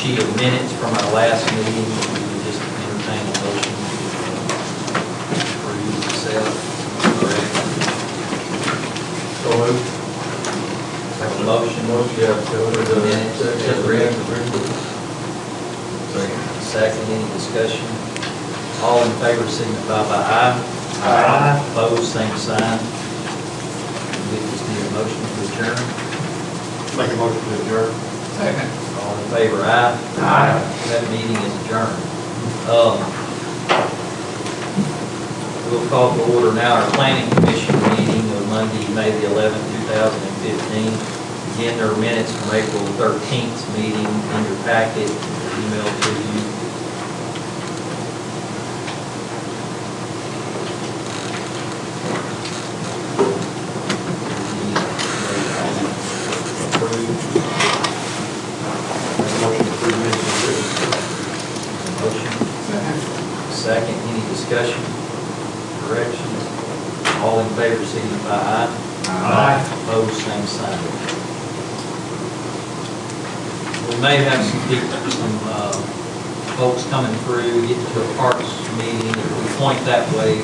sheet of minutes from our last meeting. We would just entertain a motion to approve, accept, correct. So moved. Have a motion to approve the minutes as read. Second, any discussion? All in favor signify by aye. Aye. Opposed, same sign. We just need a motion to adjourn. Make a motion to adjourn. Second. All in favor, aye. Aye. That meeting is adjourned. We'll call to order now our Planning Commission meeting on Monday, May the 11th, 2015. Again, there are minutes from April 13th meeting in your packet, emailed to you. Second, any discussion, corrections? All in favor signify aye. Aye. Opposed, same sign. We may have some people, folks coming through, getting to a parks meeting. If we point that way,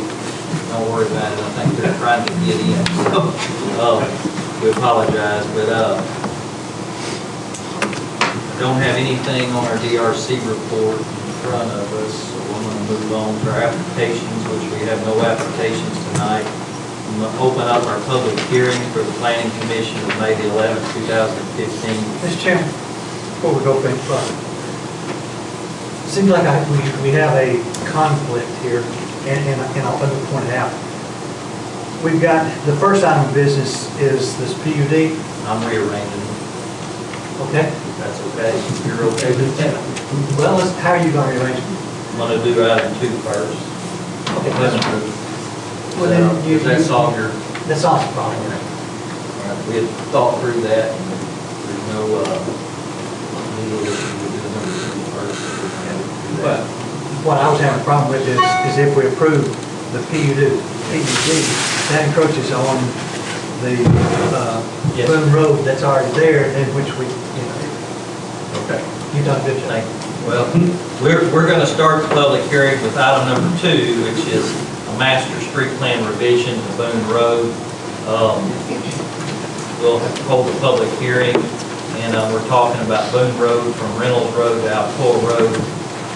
don't worry about it. I think they're trying to get in. So, we apologize, but don't have anything on our DRC report in front of us, so I'm going to move on to our applications, which we have no applications tonight. I'm going to open up our public hearing for the Planning Commission of May the 11th, 2015. Mr. Chairman, before we go any further, it seems like we have a conflict here, and I'll point it out. We've got, the first item of business is this PUD. I'm rearranging. Okay. That's okay. You're okay with that? Well, how are you going to arrange it? I'm going to do item 2 first. Okay. Well, then that's all your. That's all the problem. We had thought through that. And there's no legal issue with doing number 2 first. But what I was having a problem with is if we approve the PUD, that encroaches on the Yes. Boone Road that's already there, and which we, Okay. you've done a good job. Thank you. Well, we're going to start the public hearing with item number 2, which is a master street plan revision to Boone Road. We'll hold the public hearing, and we're talking about Boone Road from Reynolds Road to Alcoa Road,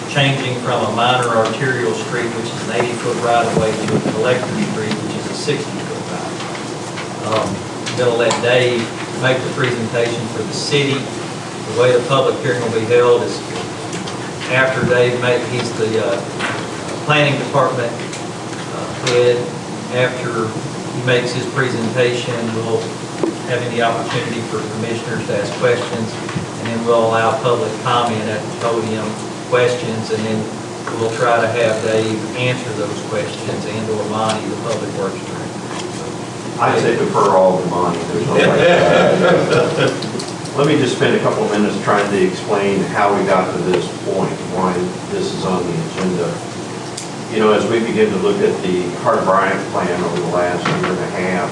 changing from a minor arterial street, which is an 80-foot right-of-way, to a collector street, which is a 60-foot right. I'm going to let Dave make the presentation for the city. The way the public hearing will be held is after Dave he's the planning department head. After he makes his presentation, we'll have the opportunity for commissioners to ask questions, and then we'll allow public comment at the podium, questions, and then we'll try to have Dave answer those questions, and or Monty, the public works director. I'd say defer all to Monty. There's no way. Let me just spend a couple of minutes trying to explain how we got to this point, why this is on the agenda. You know, as we begin to look at the Bryant plan over the last year and a half,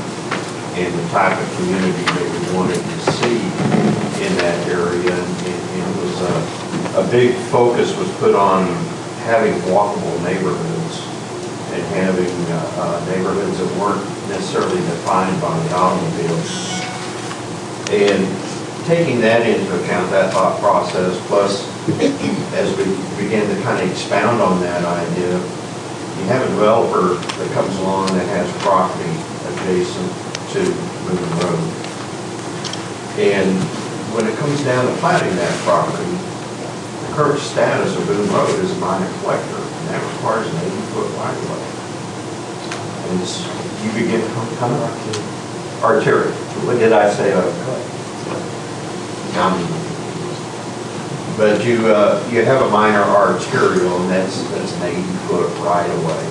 and the type of community that we wanted to see in that area, and it was a big focus was put on having walkable neighborhoods and having neighborhoods that weren't necessarily defined by the automobiles. And taking that into account, that thought process, plus as we begin to kind of expound on that idea, you have a developer that comes along that has property adjacent to Boone Road. And when it comes down to platting that property, the current status of Boone Road is a minor collector, and that requires an 80-foot right-of-way. And you begin kind of arterial. What did I say? But you have a minor arterial, and that's an 80-foot right-of-way.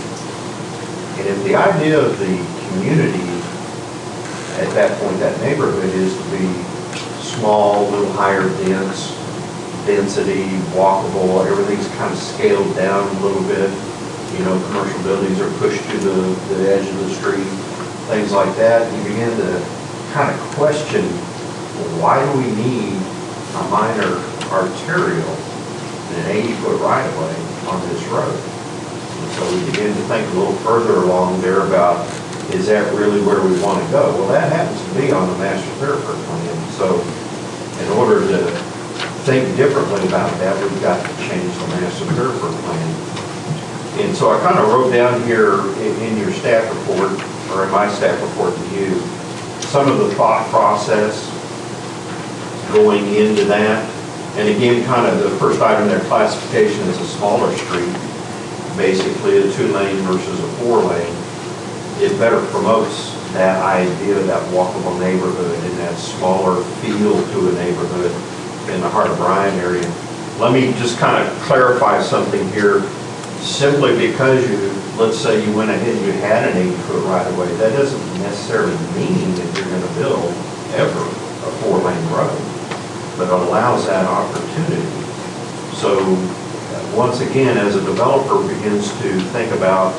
And if the idea of the community at that point, that neighborhood, is to be small, a little higher density, walkable, everything's kind of scaled down a little bit. You know, commercial buildings are pushed to the edge of the street, things like that. And you begin to kind of question, why do we need a minor arterial and an 80-foot right-of-way on this road. And so we began to think a little further along there about, is that really where we want to go? Well, that happens to be on the master thoroughfare plan. So in order to think differently about that, we've got to change the master thoroughfare plan. And so I kind of wrote down here in your staff report, or in my staff report to you, some of the thought process going into that. And again, kind of the first item there, classification is a smaller street, basically a 2-lane versus a 4-lane. It better promotes that idea, that walkable neighborhood and that smaller feel to a neighborhood in the heart of Bryant area. Let me just kind of clarify something here. Simply because let's say you went ahead and you had an 80-foot right-of-way, that doesn't necessarily mean that you're going to build ever a 4-lane road, but it allows that opportunity. So once again, as a developer begins to think about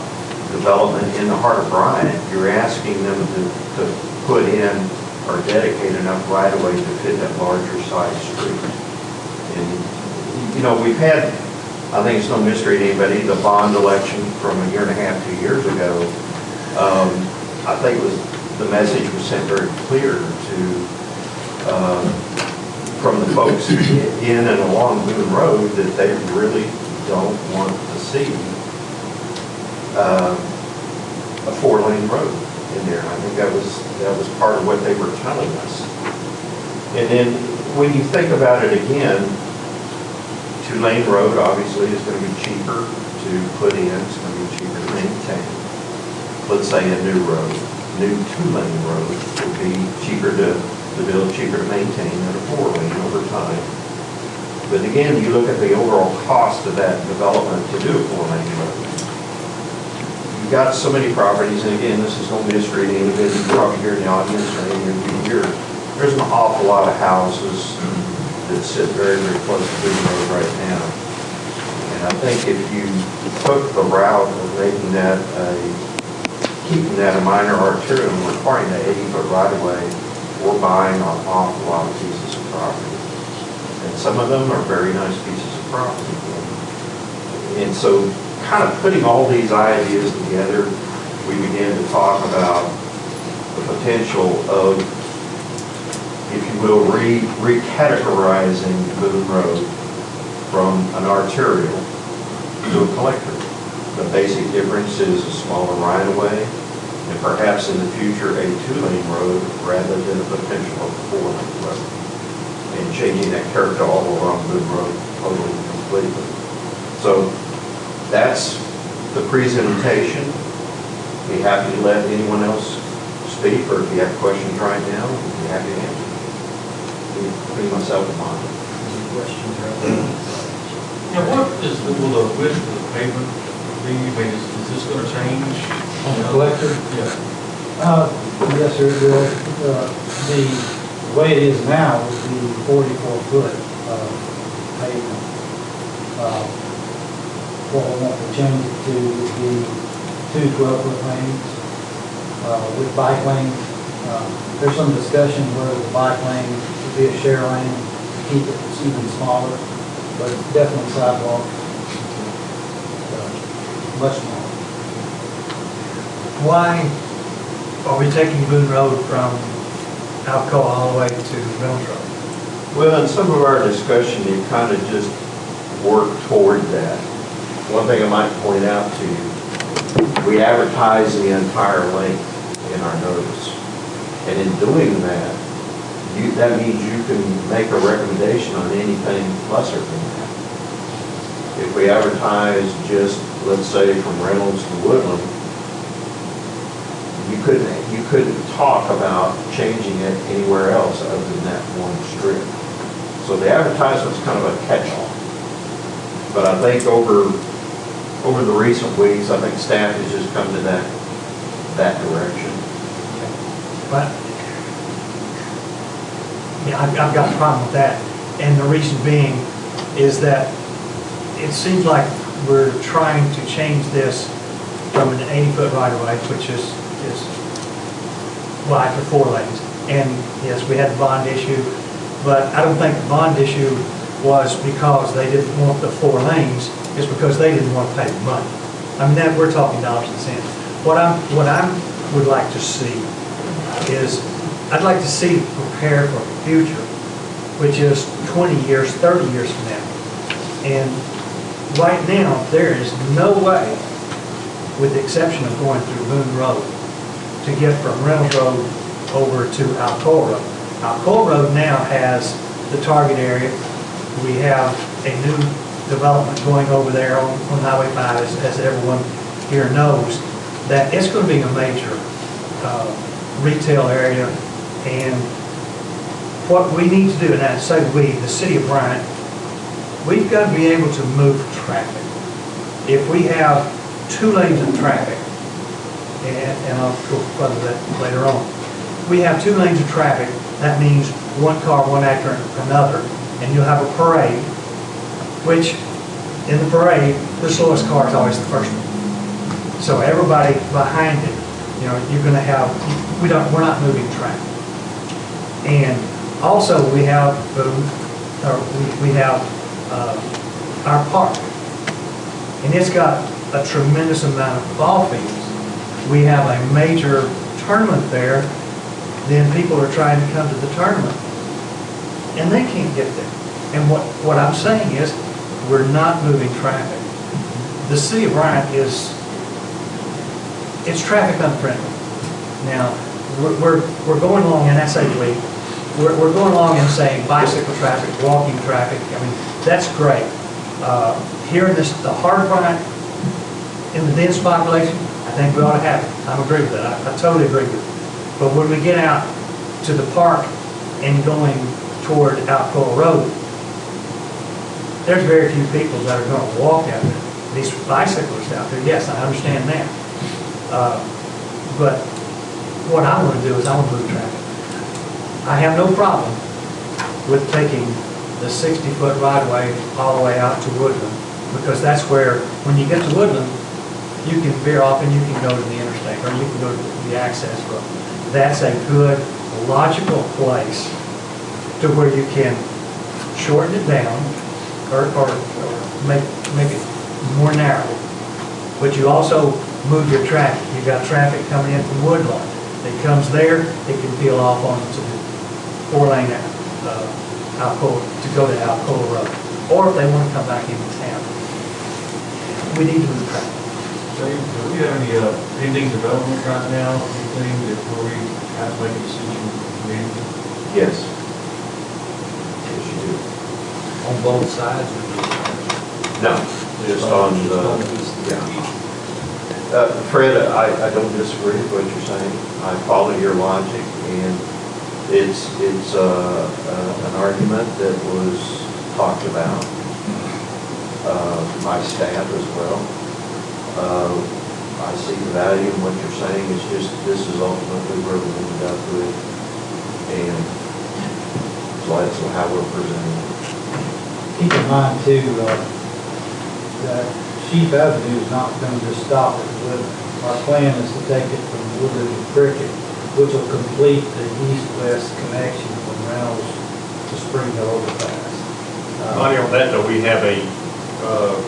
development in the heart of Bryant, you're asking them to put in or dedicate enough right-of-way to fit that larger size street. And, you know, we've had, I think it's no mystery to anybody, the bond election from a year and a half, 2 years ago. I think the message was sent very clear to, from the folks in and along Boone Road that they really don't want to see a 4-lane road in there. I think that was part of what they were telling us. And then when you think about it again, 2-lane road obviously is going to be cheaper to put in, it's going to be cheaper to maintain. Let's say a new road, new 2-lane road would be cheaper to build, cheaper to maintain than a 4-lane over time. But again, you look at the overall cost of that development to do a 4-lane road. You've got so many properties, and again, this is no mystery to anybody probably here in the audience or any of you here. There's an awful lot of houses that sit very, very close to Boone Road right now. And I think if you took the route of making that keeping that a minor arterial and requiring that 80-foot right-of-way, we're buying an awful lot of pieces of property. And some of them are very nice pieces of property. And so kind of putting all these ideas together, we began to talk about the potential of, if you will, recategorizing Boone Road from an arterial to a collector. The basic difference is a smaller right-of-way, and perhaps in the future a 2-lane road rather than a potential of a 4-lane road, and changing that character all along Boone Road totally and completely. So that's the presentation. Be happy to let anyone else speak, or if you have questions right now, we'd be happy to answer. Putting myself in mind. Any questions right now? Now, what will the width of the pavement be? I mean, is this going to change? On the collector? Yeah. Yes, sir, it will. The way it is now would be 44-foot pavement. What we want to change it to would be 2 12-foot lanes with bike lanes. There's some discussion whether the bike lane would be a share lane to keep it even smaller, but definitely sidewalk, much smaller. Why are we taking Boone Road from Alcoa all the way to Reynolds Road? Well, in some of our discussion, you kind of just work toward that. One thing I might point out to you, we advertise the entire length in our notice. And in doing that, that means you can make a recommendation on anything lesser than that. If we advertise just, let's say, from Reynolds to Woodland, you couldn't talk about changing it anywhere else other than that one strip. So the advertisement's kind of a catch-all. But I think over the recent weeks, I think staff has just come to that direction. But, yeah, I've got a problem with that. And the reason being is that it seems like we're trying to change this from an 80-foot right-of-way, which is wide for 4 lanes. And yes, we had the bond issue, but I don't think the bond issue was because they didn't want the 4 lanes, is because they didn't want to pay the money. I mean, that, we're talking dollars and cents. What I would like to see is, I'd like to see prepare for the future, which is 20 years, 30 years from now. And right now, there is no way, with the exception of going through Boone Road, to get from Reynolds Road over to Alcoa Road. Alcoa Road now has the target area. We have a new development going over there on Highway 5, as everyone here knows, that it's going to be a major retail area. And what we need to do, and I say we, the city of Bryant, we've got to be able to move traffic. If we have 2 lanes of traffic, and I'll go further that later on, we have 2 lanes of traffic, that means 1 car, 1 after another, and you'll have a parade, which in the parade, the slowest car is always the first one. So everybody behind it, you know, you're going to have, we're not moving traffic. And also we have our park, and it's got a tremendous amount of ball fields. We have a major tournament there, then people are trying to come to the tournament, and they can't get there. And what I'm saying is, we're not moving traffic. The city of Bryant it's traffic unfriendly. Now, we're going along, and I say we're going along and saying bicycle traffic, walking traffic. I mean, that's great. Here in the heart of Bryant, in the dense population, I think we ought to have it. I agree with that. I totally agree with it. But when we get out to the park and going toward Alcoa Road, there's very few people that are going to walk out there. These bicyclists out there, yes, I understand that. But what I want to do is I want to move traffic. I have no problem with taking the 60-foot right-of-way all the way out to Woodland, because that's where, when you get to Woodland, you can veer off and you can go to the interstate, or you can go to the access road. That's a good, logical place to where you can shorten it down or make it more narrow. But you also move your traffic. You've got traffic coming in from Woodlawn. It comes there, it can peel off onto the 4-lane Alcoa, to go to Alcoa Road. Or if they want to come back into town. We need to move traffic. So, do we have any pending development right now, anything where we have to make a decision? Yes. Yes, you do. On both sides? No, just on the, yeah. Fred, I don't disagree with what you're saying. I follow your logic, and it's an argument that was talked about by staff as well. I see the value in what you're saying. It's just, this is ultimately where we ended up with, and so that's how we're presenting it. Keep in mind too, that Sheep Avenue is not going to just stop at Woodland. Our plan is to take it from Woodland to Cricket, which will complete the east-west connection from Reynolds to Spring Hill overpass. Monty, on that though, we have a,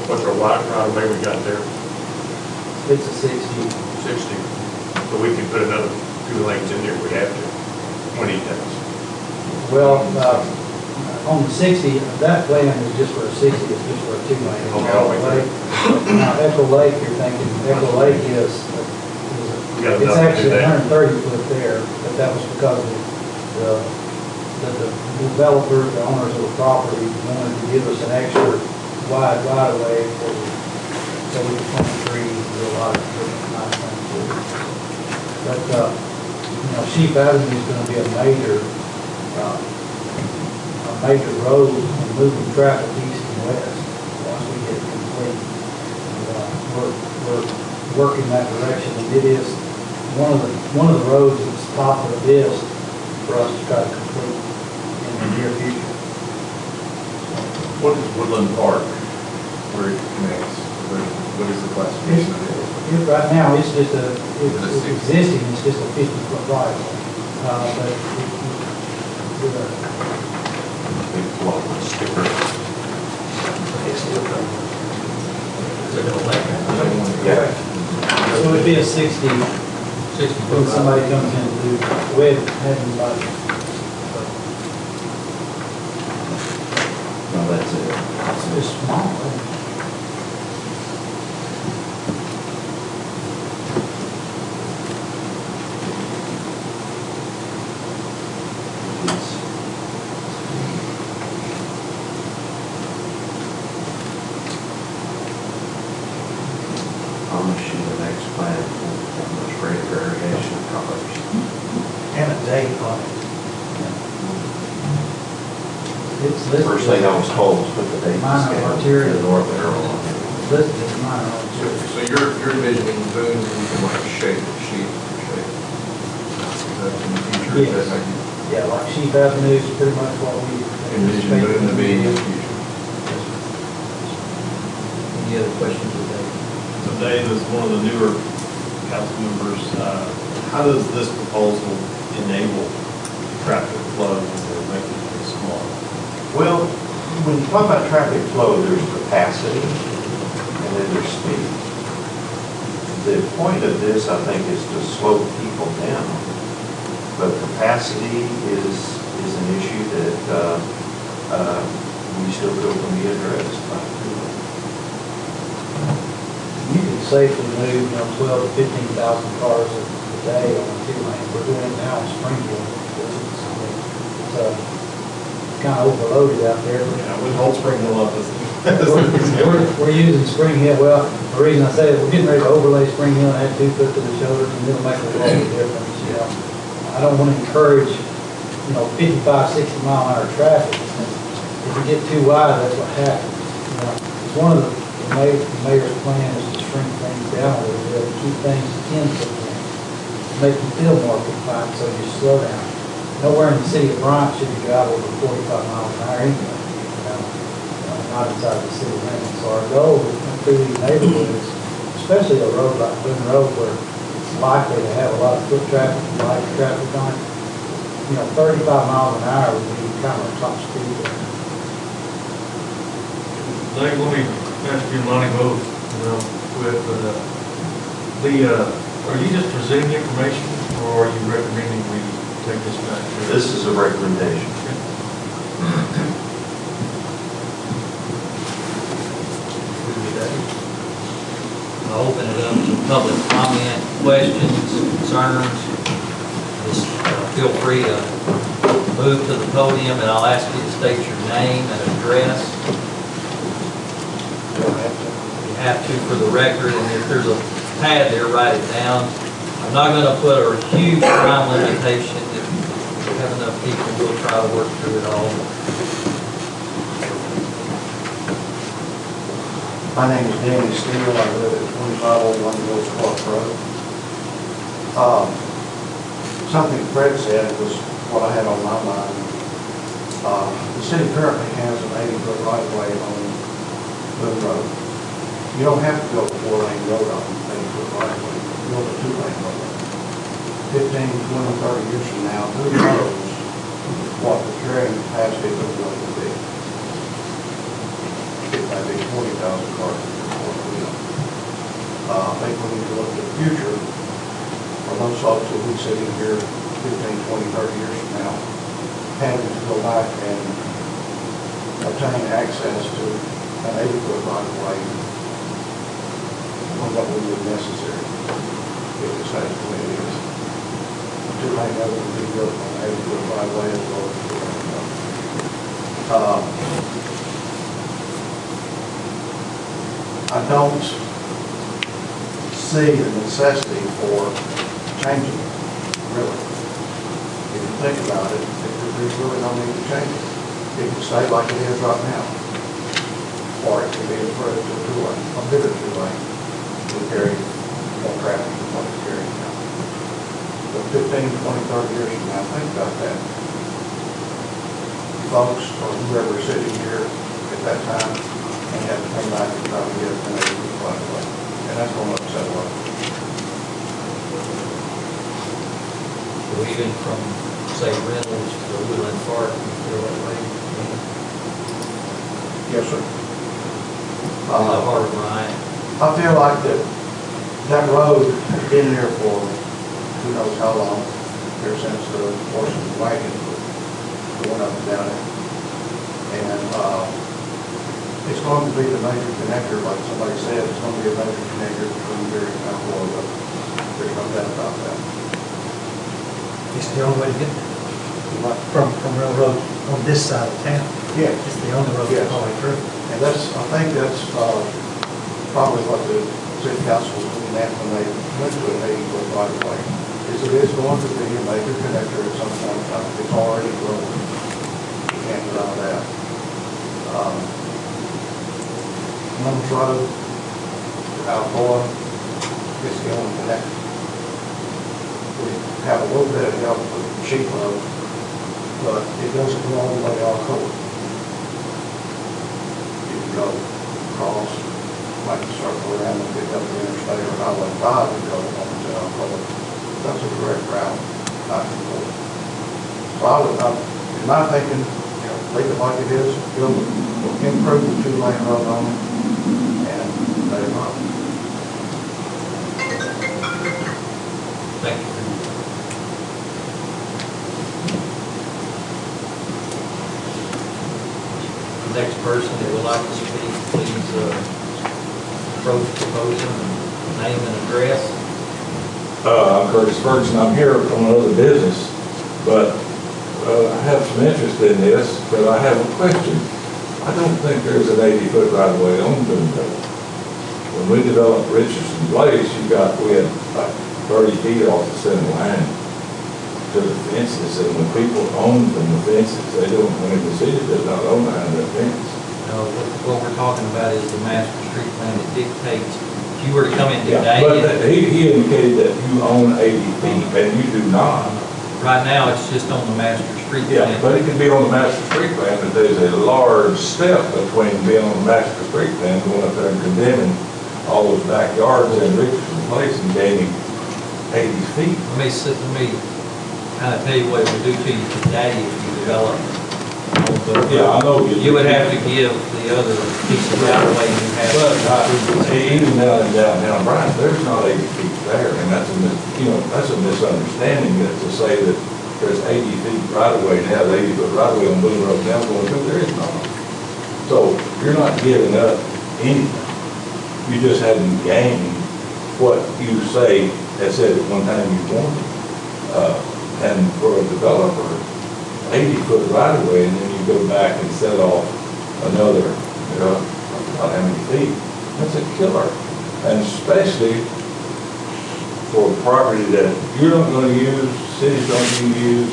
what's our right of way we got there? It's a 60. 60. So we can put another 2 lanes in there if we have to, when he does. Well, on the 60, that plan is just for a 60, it's just for a 2-lane. Okay. Now, Echo Lake, you're thinking, Echo Lake is got it's enough to actually do that. 130 foot there, but that was because the developer, the owners of the property, wanted to give us an extra wide right of way so we could plant trees and do a lot of different nice things with it. But, you know, Sheep Avenue is going to be a major road and moving traffic east and west once we get it complete. And, we're working that direction, and it is one of the roads that's top of the list for us to try to complete in the near future. What is Woodland Park, where it connects? What is the classification of it? Right now, it's just It's existing, it's just a 50-foot right. But Big block, sticker. It's still coming. Is it electric? Yeah. So it'd be a 60 60 when foot somebody right. comes in to do, with having like, No, that's it. it's small. Right? I'm sure the next plan will much greater variation of colors. And a date on it. It's listed. First thing I was told was put the date Minor scale, arterial. the north arrow on it. Listed as minor So, arterial. so you're envisioning Boone using like a shape, sheet, shape? That's in the future, is that how you Yeah, like Sheep Avenue is pretty much what we. envision Boone to be in the future? Any other questions with that? So Dave, as one of the newer council members, how does this proposal enable traffic flow or make it smaller? Well, when you talk about traffic flow, there's capacity and then there's speed. The point of this, I think, is to slow people down. But capacity is an issue that we still feel can be addressed by people. You can safely move, 12 to 15,000 cars a day on a two-lane. We're doing it now in Springfield. It's kind of overloaded out there. Yeah, with whole spring mill up, We're using Spring Hill. Well, the reason I say it, we're getting ready to overlay Spring Hill and add 2 foot to the shoulders, and it'll make a world of difference, I don't want to encourage, 55, 60 mile an hour traffic. If you get too wide, that's what happens. It's one of the mayor's plan is to shrink things down a little bit, and keep things 10 foot length, make you feel more confined, so you slow down. Nowhere in the city of Bryant should you drive over 45 miles an hour anyway, not inside the city limits. So our goal is through these neighborhoods, especially a road like Boone Road where it's likely to have a lot of foot traffic and light traffic on it, 35 miles an hour would be kind of a top speed there. Dave, let me ask you, Monty, both, are you just presenting information, or are you recommending we take this back? This is a recommendation. I'll open it up to public comment, questions, concerns. Just feel free to move to the podium, and I'll ask you to state your name and address. You have to for the record, and if there's a pad there, write it down. I'm not going to put a huge time limitation. If we have enough people, we'll try to work through it all. My name is Danny Steele. I live at 2501 Village Park Road. Something Fred said was what I had on my mind. The city currently has an 80-foot right-of-way on Boone Road. You don't have to build a 4-lane road on an 80-foot right-of-way. Build a 2-lane road. 15, 20, 30 years from now, who knows what the carrying capacity of Boone Road will be. It might be 40,000 cars in the fourth wheel. I think we need to look at the future for those folks who will be sitting here 15, 20, 30 years from now, having to go back and obtain access to an 80-foot right of way when that would be necessary if it stays the way it is. The 2-lane road would be built on an 80-foot right of way as well as the 2-lane road. I don't see the necessity for changing it, really. If you think about it, there's really no need to change it. It can stay like it is right now. Or it can be converted to a 2-lane, a bigger 2-lane, to carry more traffic than what it's carrying now. But 15, 20, 30 years from now, think about that. Folks, or whoever is sitting here at that time, and have to come back and try to get an 80-foot right of way. And that's going to upset a lot. So even from, say, Reynolds to Woodland Park, you feel that way? Yes, sir. the heart of Bryant. I feel like that road has been there for who knows how long, ever since the horses and wagons were going up and down it. And it's going to be the major connector, like somebody said, it's going to be a major connector between here and Mount Florida. There's no doubt about that. It's the only way to get there. From railroad on this side of town. Yeah. It's the only road Yes. all the way through. And I think that's probably what the city council was looking at when they went to an 80-foot right of way. Is it is going to be a major connector at some point in time. It's already growing. You can't deny that. Mums Road to Alcoa is the only connection. We have a little bit of help with Sheep Road, but it doesn't go all the way to Alcoa. You can go across, like circle around and pick up the interstate or Highway 5 and go on to Alcoa. That's a direct route back and forth. So I would, in my thinking, leave it like it is, build, improve the 2-lane road on it, and let it run. Thank you. The next person that would like to speak, please approach the podium, name and address. I'm Curtis Ferguson. I'm here from another business, but I have some interest in this, but I have a question. I don't think there's an 80-foot right-of-way on Boone Road. When we developed Richardson Place, we had like 30 feet off the center line to the fences, and when people own from the fences, they don't, the city does not own behind that fence. No, what we're talking about is the master street plan that dictates, if you were to come in today. But he indicated that you own 80 feet, and you do not. Right now, it's just on the master street plan. Yeah, but it can be on the master street plan, but there's a large step between being on the master street plan, going up there and condemning all those backyards in Richardson Place and gaining 80 feet. Let me kind of tell you what it would do to you today if you develop. Yeah, I know. You would have to give the other piece of right of way you have. But even down in downtown Bryant, there's not 80 feet there, and that's a misunderstanding that to say that there's 80 feet right of way now, 80-foot right of way on Boone Road now going through, there is not. So you're not giving up anything. You just haven't gained what you say had said at one time you wanted. And for a developer, 80-foot right of way, and then you go back and set off another, how many feet, that's a killer. And especially for property that you're not going to use, cities don't use.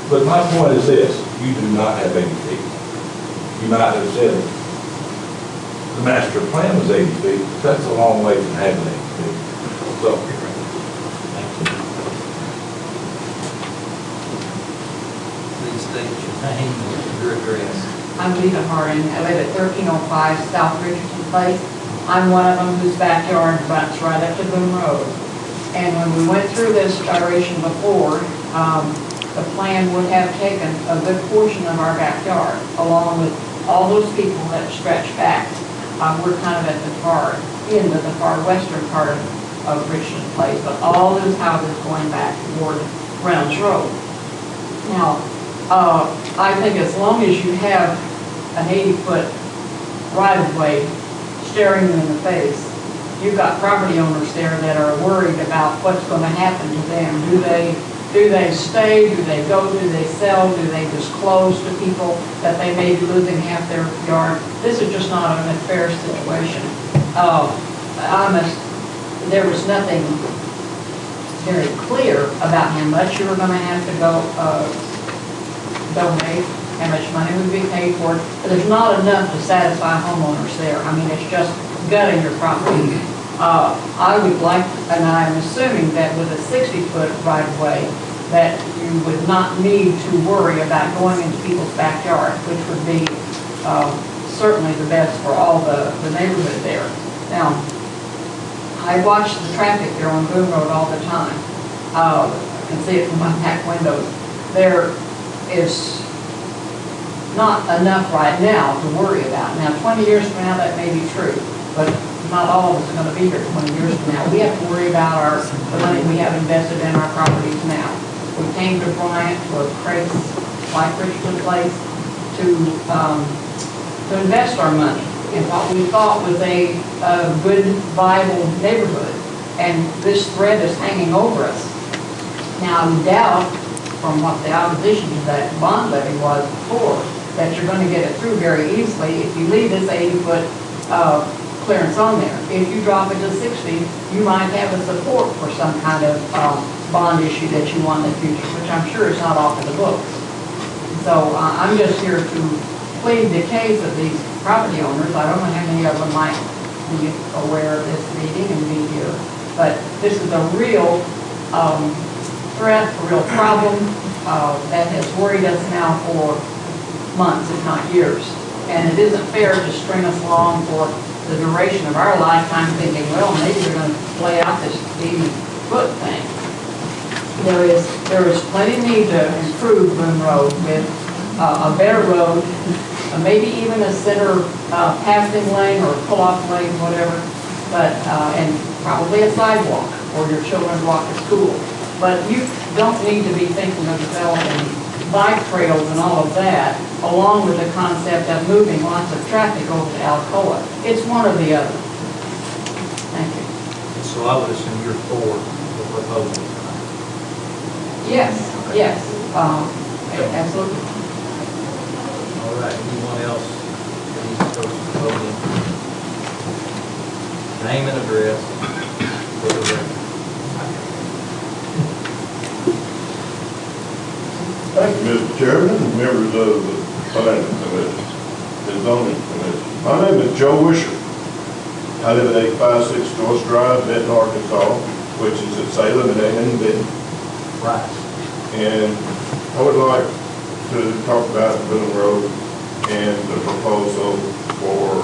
But my point is this, you do not have 80 feet. You might have said the master plan was 80 feet, but that's a long way from having 80 feet. So, Please state your name and your address. I'm Lita Harding. I live at 1305 South Richardson Place. I'm one of them whose backyard butts right up to Boone Road. And when we went through this gyration before, the plan would have taken a good portion of our backyard, along with all those people that stretch back. We're kind of at the far end of the far western part of Richardson Place, but all those houses going back toward Reynolds Road. Now, I think as long as you have an 80-foot right-of-way staring you in the face, you've got property owners there that are worried about what's going to happen to them. Do they stay? Do they go? Do they sell? Do they disclose to people that they may be losing half their yard? This is just not a fair situation. There was nothing very clear about how much you were going to have to go donate, how much money would be paid for it. But there's not enough to satisfy homeowners there. I mean, it's just gutting your property. I would like, and I'm assuming that with a 60-foot right-of-way, that you would not need to worry about going into people's backyard, which would be certainly the best for all the neighborhood there. Now, I watch the traffic there on Boone Road all the time. I can see it from my back windows. There is not enough right now to worry about. Now, 20 years from now, that may be true, but not all of us are going to be here 20 years from now. We have to worry about the money we have invested in our properties now. We came to Bryant, to a Craig's, like Richardson Place, to invest our money in what we thought was a good, viable neighborhood. And this threat is hanging over us. Now, I doubt, from what the opposition to that bond levy was before, that you're going to get it through very easily if you leave this 80-foot clearance on there. If you drop it to 60, you might have a support for some kind of bond issue that you want in the future, which I'm sure is not off of the books. So I'm just here to plead the case of these property owners. I don't know how many of them might be aware of this meeting and be here, but this is a real threat, a real problem that has worried us now for months, if not years. And it isn't fair to string us along for the duration of our lifetime thinking, well, maybe they're going to play out this 80-foot thing. There is plenty of need to improve Boone Road with a better road, maybe even a center passing lane or pull-off lane, whatever, but and probably a sidewalk or your children walk to school. But you don't need to be thinking of developing bike trails and all of that, along with the concept of moving lots of traffic over to Alcoa. It's one or the other. Thank you. So I would assume you're for the proposal. Yes, yes, absolutely. All right, anyone else that needs to go to the podium? Name and address for the record. Thank you, Mr. Chairman, and members of the Planning Commission, the Zoning Commission. My name is Joe Wisher. I live at 856 North Drive, Benton, Arkansas, which is at Salem and Benton. Right. And I would like to talk about Boone Road and the proposal for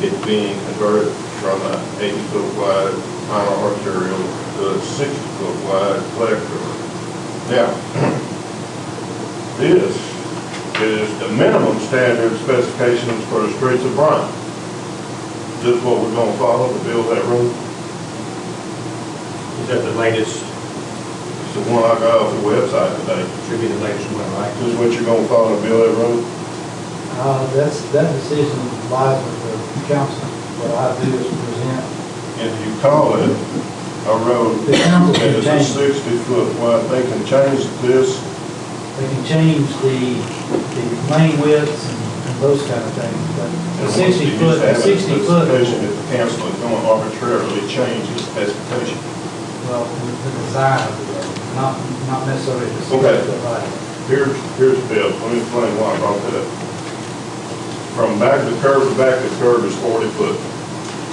it being converted from an 80-foot wide minor arterial to a 60-foot wide collector. Now, this is the minimum standard specifications for the streets of Bryant. This is what we're going to follow to build that road. Is that the latest? It's the one I got off the website today. Should be the latest one, right? This is what you're going to follow to build that road? That decision lies with the council. What I do is present. If you call it a road The council that can is a change. 60-foot wide, they can change this. They can change the lane widths and those kind of things, but And the once you 60 foot, just have a 60 foot, specification, if the council is going to arbitrarily change the specification. well, the design of the road, not necessarily the 60 Okay. foot height. Here's the bill. Let me explain why I brought that up. From back to curb is 40 foot.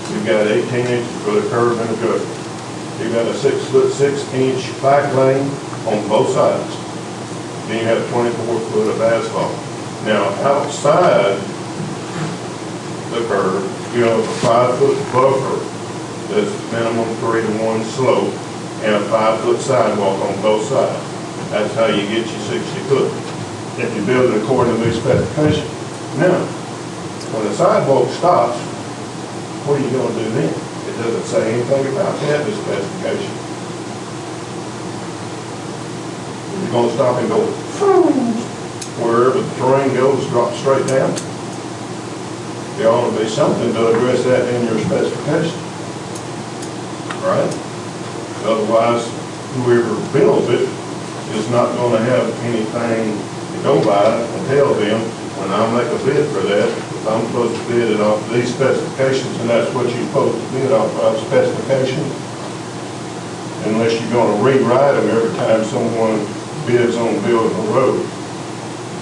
You've got 18 inches for the curb and the gutter. You've got a 6'6" bike lane on both sides. Then you have 24 foot of asphalt. Now, outside the curb, you have a 5-foot buffer that's minimum 3-to-1 slope and a 5-foot sidewalk on both sides. That's how you get your 60 foot. If you build it according to these specifications. Now, when the sidewalk stops, what are you going to do then? It doesn't say anything about that in the specification. You're going to stop and go, wherever the terrain goes, drop straight down. There ought to be something to address that in your specification. Right? Otherwise, whoever builds it is not going to have anything to go by and tell them, when I make a bid for that, I'm supposed to bid it off these specifications, and that's what you're supposed to bid off of specifications. Unless you're going to rewrite them every time someone bids on building a road.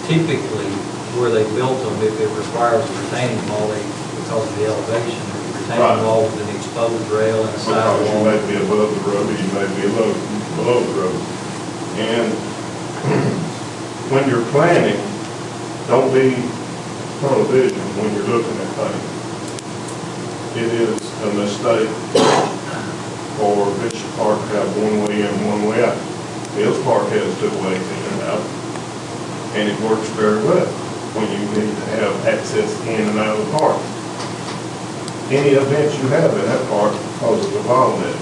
Typically, where they built them, if it requires a retaining wall, because of the elevation, the retaining Right. wall with an exposed rail and a Because you sidewall. may be above the road, or you may be below the road. And when you're planning, don't be tunnel vision when you're looking at things. It is a mistake for Bishop Park to have one way in, one way out. Hills Park has 2 ways in and out, and it works very well. when you need to have access in and out of the park. Any events you have in that park causes a bottleneck.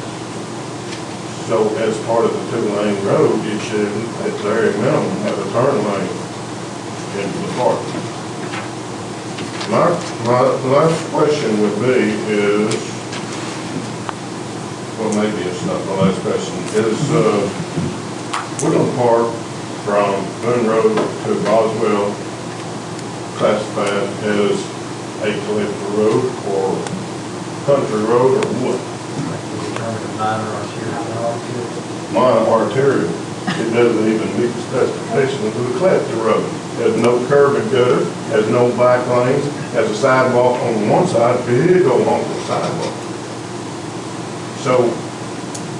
So as part of the two-lane road, you should, at very minimum, have a turn lane into the park. My last question would be is, well, maybe it's not the last question, is Woodland Park from Boone Road to Boswell classified as a collector road or country road or what? Minor arterial. It doesn't even meet the specifications of the collector road. Has no curb and gutter, has no bike lanes, has a sidewalk on one side, big old hump of sidewalk. So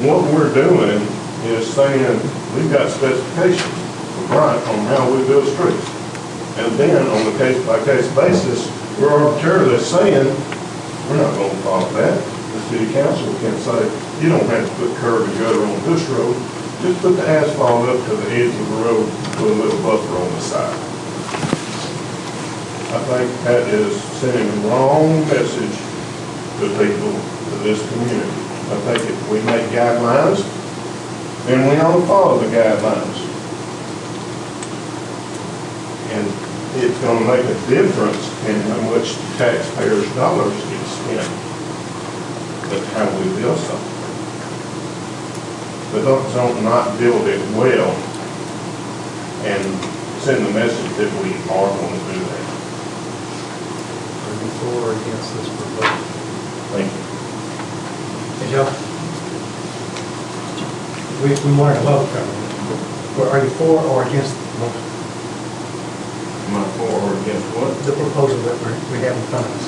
what we're doing is saying we've got specifications from Bryant on how we build streets. And then on a case-by-case basis, we're arbitrarily saying, we're not going to follow that. The city council can say, you don't have to put curb and gutter on this road, just put the asphalt up to the edge of the road, put a little buffer on the side. I think that is sending the wrong message to people, to this community. I think if we make guidelines, then we ought to follow the guidelines. And it's going to make a difference in how much taxpayers' dollars get spent, but how we build something. But don't not build it well and send the message that we are going to do that. Are you for or against this proposal? Thank you. Hey, Joe? We wanted to vote from it. Are you for or against the proposal? Am I for or against what? The proposal that we have in front of us?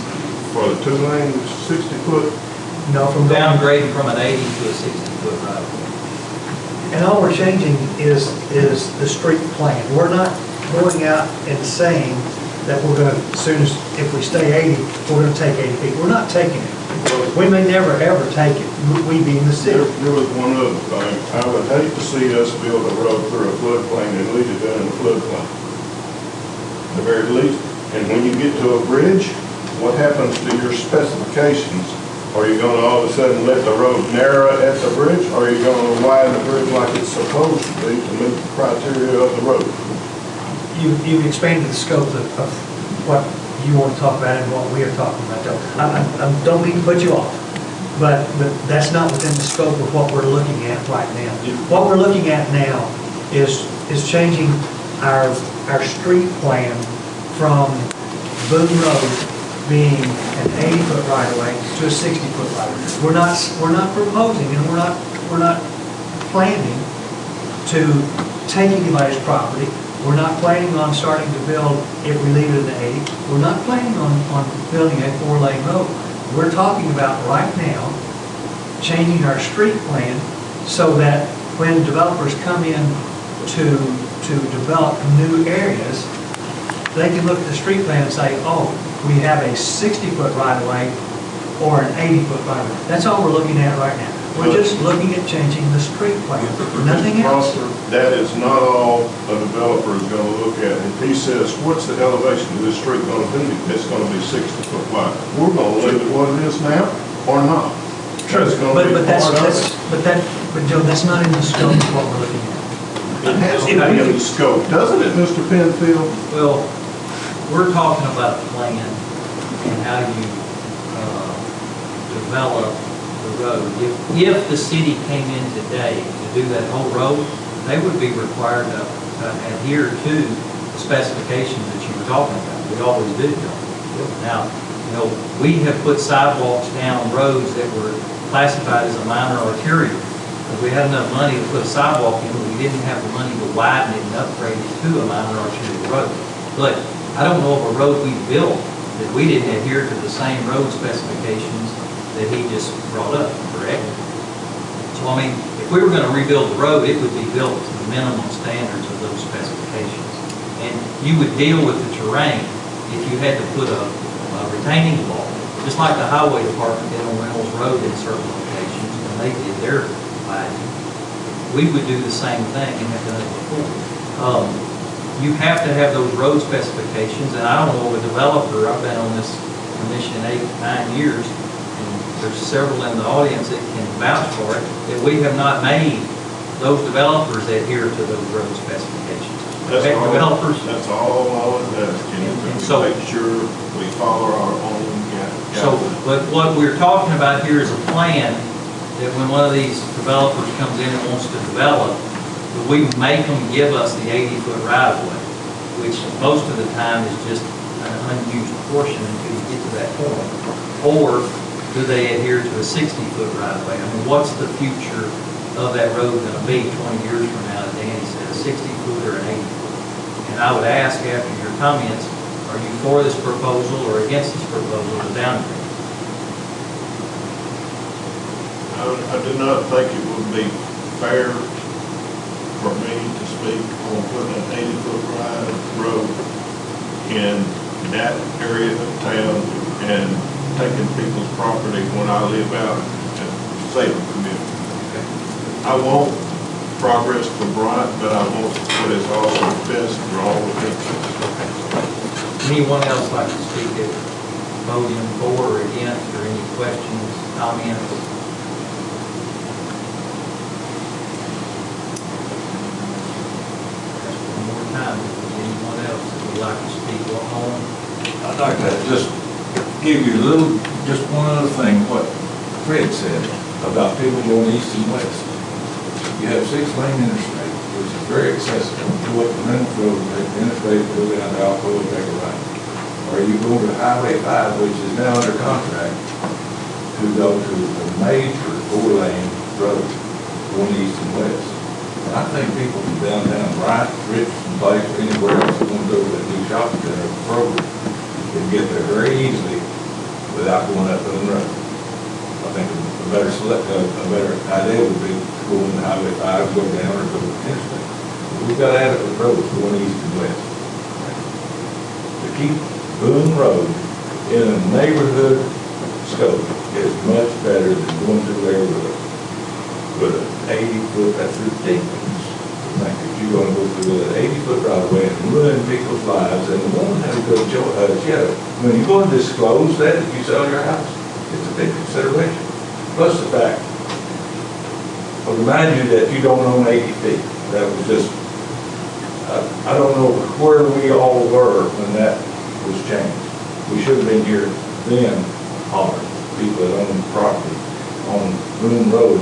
For the two-lane, 60-foot? No, from Downgrading from an 80 to a 60-foot right of way. And all we're changing is the street plan. We're not going out and saying that we're going to, as soon as, if we stay 80, we're going to take 80 feet. We're not taking it. We may never, ever take it, we being the city. There was one other thing. I would hate to see us build a road through a floodplain and leave it down in the floodplain. At the very least. And when you get to a bridge, what happens to your specifications? Are you going to all of a sudden let the road narrow at the bridge, or are you going to widen the bridge like it's supposed to be to meet the criteria of the road? You've expanded the scope of what you want to talk about and what we are talking about. I don't mean to put you off, but that's not within the scope of what we're looking at right now. What we're looking at now is changing our street plan from Boone Road being an 80-foot right-of-way to a 60-foot right-of-way. We're not proposing, and we're not planning to take anybody's property. We're not planning on starting to build, if we leave it at 80, we're not planning on building a 4-lane road. We're talking about right now changing our street plan so that when developers come in to develop new areas, they can look at the street plan and say, oh, we have a 60-foot right-of-way or an 80-foot right-of-way. That's all we're looking at right now. We're just looking at changing the street plan, nothing else. That is not all a developer is going to look at. If he says, what's the elevation of this street going to be? It's going to be 60-foot wide. We're going to leave it what it is now or not. True, but Joe, that's not in the scope of what we're looking at. It has to be in the scope, doesn't it, Mr. Penfield? Well, we're talking about a plan and how you develop the road. If the city came in today to do that whole road, they would be required to adhere to the specifications that you were talking about. We always do. Now, we have put sidewalks down roads that were classified as a minor arterial. If we had enough money to put a sidewalk in, we didn't have the money to widen it and upgrade it to a minor arterial road. But I don't know of a road we built that we didn't adhere to the same road specifications that he just brought up, correct? So, I mean, if we were going to rebuild the road, it would be built to the minimum standards of those specifications. And you would deal with the terrain if you had to put a retaining wall, just like the highway department did on Reynolds Road in certain locations when they did their widening. We would do the same thing and have done it before. you have to have those road specifications, and I don't know of a developer, I've been on this commission 8, 9 years, and there's several in the audience that can vouch for it, that we have not made those developers adhere to those road specifications. That's all, Developers, that's all I was asking, And is so- to make sure we follow our own so, but what we're talking about here is a plan that when one of these developers comes in and wants to develop, that we make them give us the 80-foot right-of-way, which most of the time is just an unused portion until you get to that point. Or do they adhere to a 60-foot right-of-way? I mean, what's the future of that road going to be 20 years from now, as Danny said, a 60-foot or an 80-foot? And I would ask after your comments, are you for this proposal or against this proposal to downgrade? I do not think it would be fair for me to speak on putting an 80-foot wide road in that area of town and taking people's property when I live out in Salem community. I want progress for Bryant, but I want what is also best for all the people. Anyone else like to speak at podium for or against, or any questions, comments? One more time, anyone else that would like to speak on? I'd like to just give you a little, just one other thing, what Fred said about people going east and west. You have 6-lane interstate, which is very accessible. You go up the Reynolds Road, take the interstate, go down to Alcoa, take a right. Or you go to Highway 5, which is now under contract, to go to a major 4-lane road going east and west. And I think people from downtown Bryant, Richardson Place, or anywhere else that want to go to that new shopping center program can get there very easily without going up Boone Road. I think a better idea would be to go on Highway 5, go down, or go to the interstate. But we've got adequate roads going east and west. To keep Boone Road in a neighborhood scope is much better than going through there with an 80-foot, that's ridiculous. I think that you're going to go through with an 80-foot right of way and ruin people's lives, and the woman has a good job. When you're going to disclose that if you sell your house, it's a big consideration. Plus the fact, I'll remind you that you don't own 80 feet. That was just, I don't know where we all were when that was changed. We should have been here then, hollering, people that own property on Boone Road.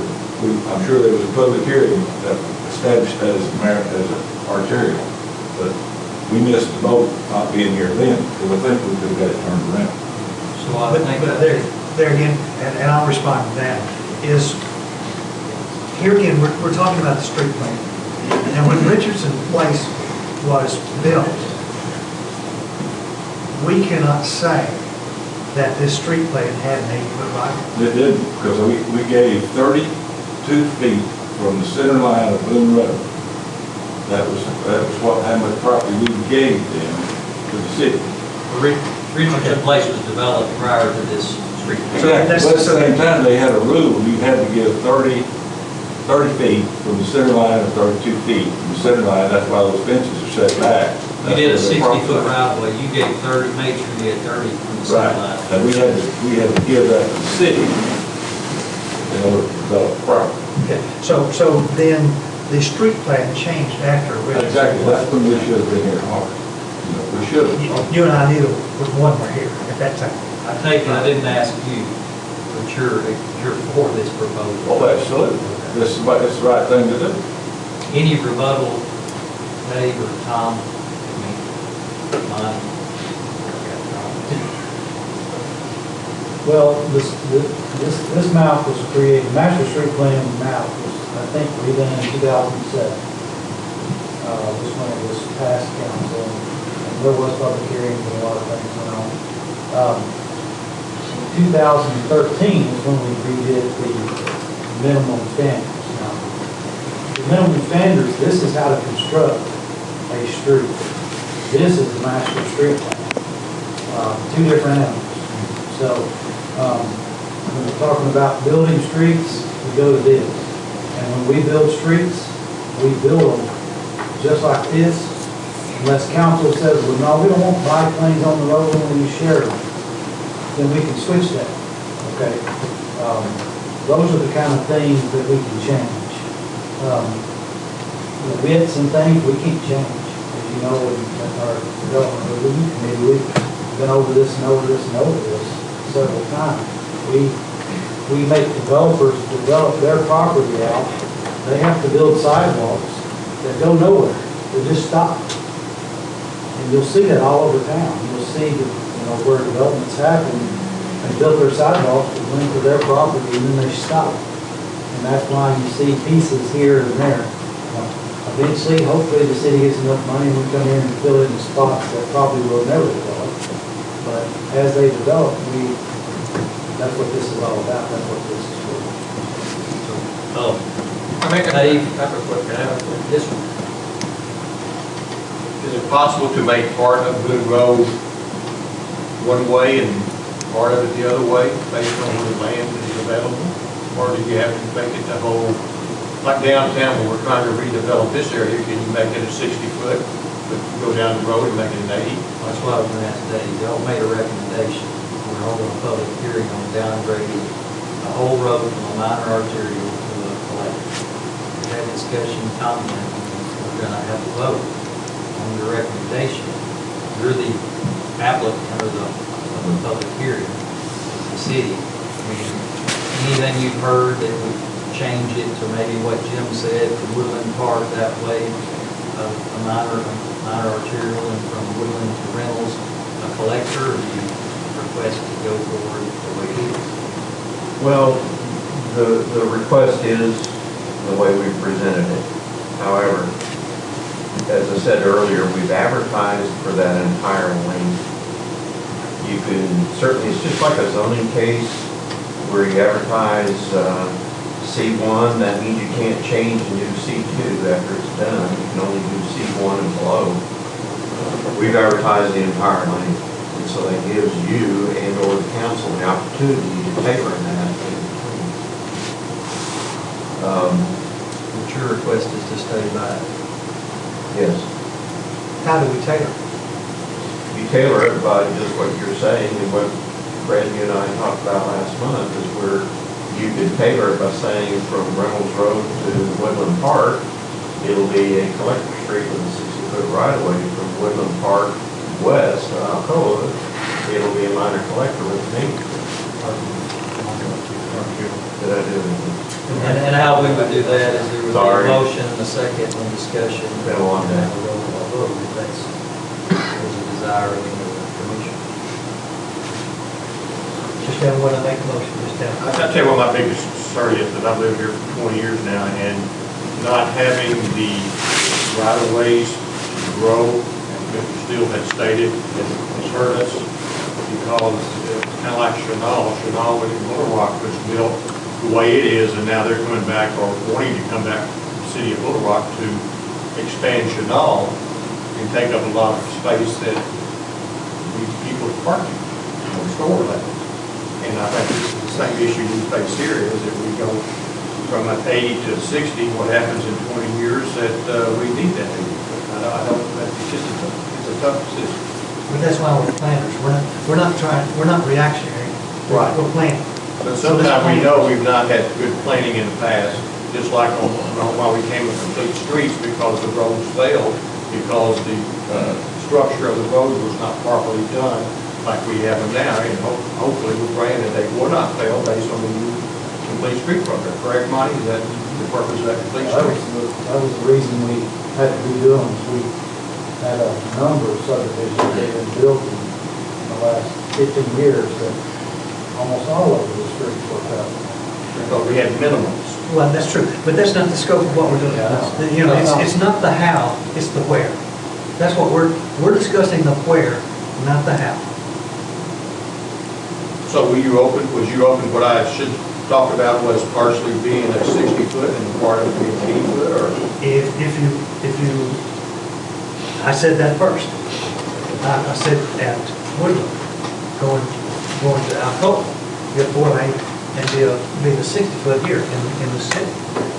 I'm sure there was a public hearing that established that as an arterial, but we missed the boat not being here then, because I think we could have got it turned around. So I think But that there again, and I'll respond to that, is, here again, we're talking about the street plan. And when Richardson Place was built, we cannot say that this street plan had an 80-foot right. It didn't, because we gave 32 feet from the center line of Boone Road. That was how much property we gave them to the city. Richardson Place was developed prior to this street. But at the same time, they had a rule, you had to give 30 feet from the center line and 32 feet from the center line. That's why those fences are set back. You did a 60-foot right of way, you gave 30, made sure you had 30 from the center line. Right, and we had to give that to the city in order to develop the property. Okay, so then the street plan changed after Richardson. Exactly, that's when we should have been here hard. We should have. You and I neither one were here at that time. I take it, I didn't ask you, but you're for this proposal. Oh, absolutely. This is the right thing to do. Any rebuttal, Dave or Tom? Mine. Well, this map was created, master street plan map was, I think, redone in 2007. Was when it was passed council, and there was public hearings and a lot of things went on. 2013 is when we redid the minimum standards. Now, the minimum standards, this is how to construct a street. This is the master street plan. Two different animals. So when we're talking about building streets, we go to this. And when we build streets, we build them just like this, Unless council says, well, no, we don't want bike lanes on the road, we want to use shared lanes, then we can switch that, okay? Those are the kind of things that we can change. The widths and things, we can't change. As you know, in our development review committee, we've been over this and over this and over this several times. We make developers develop their property out. They have to build sidewalks that go nowhere. They just stop. And you'll see that all over town. You'll see that, where developments happen, they built their sidewalks to link to their property and then they stop. And that's why you see pieces here and there. Eventually, hopefully, the city gets enough money and we come in and fill in the spots that probably will never develop. But as they develop, that's what this is all about. That's what this is for. Dave, This one. Is it possible to make part of Boone Road one way and part of it the other way, based on where the land is available? Or do you have to make it the whole, like downtown when we're trying to redevelop this area, can you make it a 60-foot, but go down the road and make it an 80? that's what I was gonna ask Dave. Y'all made a recommendation. We're holding a public hearing on downgrading the whole road from a minor arterial to a collector. We had discussion, comment, and we're gonna have a vote on your recommendation. You're the applicant of the public hearing, the city. I mean, anything you've heard that would change it to maybe what Jim said, from Woodland Park that way, a minor arterial, and from Woodland to Reynolds, a collector, or do you request to go forward the way it is? Well, the request is the way we presented it. However, as I said earlier, we've advertised for that entire length. You can certainly, it's just like a zoning case where you advertise C1, that means you can't change and do C2 after it's done. You can only do C1 and below. We've advertised the entire length, and so that gives you and or the council the opportunity to taper that in between. But your request is to stay by it. Yes. How do we tailor? You tailor it by just what you're saying, and what Brad, you and I talked about last month, is where you could tailor it by saying from Reynolds Road to Woodland Park, it'll be a collector street with a 60-foot right-of-way. From Woodland Park west to Alcoa, it'll be a minor collector with an 80-foot. Did I do anything? And how we would do that is there would be Sorry. a motion and a second and discussion. Been a long day. And a roll call vote, if that's a desire of the commission. Just have one to make a motion, just have. I'll tell you what my biggest concern is, that I've lived here for 20 years now, and not having the right-of-ways to grow, and Mr. Steele had stated, has hurt us, because it's kind of like Chenal with Little Rock was built the way it is, and now they're coming back, or wanting to come back to the city of Little Rock to expand Chenal and take up a lot of space that needs people's parking, store that. And I think this is the same issue we face here, is that we go from an 80 to 60, what happens in 20 years that we need that 80. I don't, it's a tough decision. But that's why we're planners. We're not reactionary. Right. We're planning. But sometimes we know we've not had good planning in the past, just like on why we came with complete streets, because the roads failed, because the structure of the road was not properly done, like we have them now, and hopefully with Bryant, they will not fail based on the new complete street program. Correct, Monty? Is that the purpose of that complete street? That was the reason we had to redo them. We had a number of subdivisions that have been built in the last 15 years that almost all of the streets were cut. Because we had minimums. Well, that's true, but that's not the scope of what we're doing. It's not the how, it's the where. That's what we're discussing, the where, not the how. So was you open, what I should talk about was partially being a 60-foot and part of it being 80-foot, or? If you, I said that first. I said at Woodland, going to Alcoa, get 4-lane and be the 60-foot here in the city.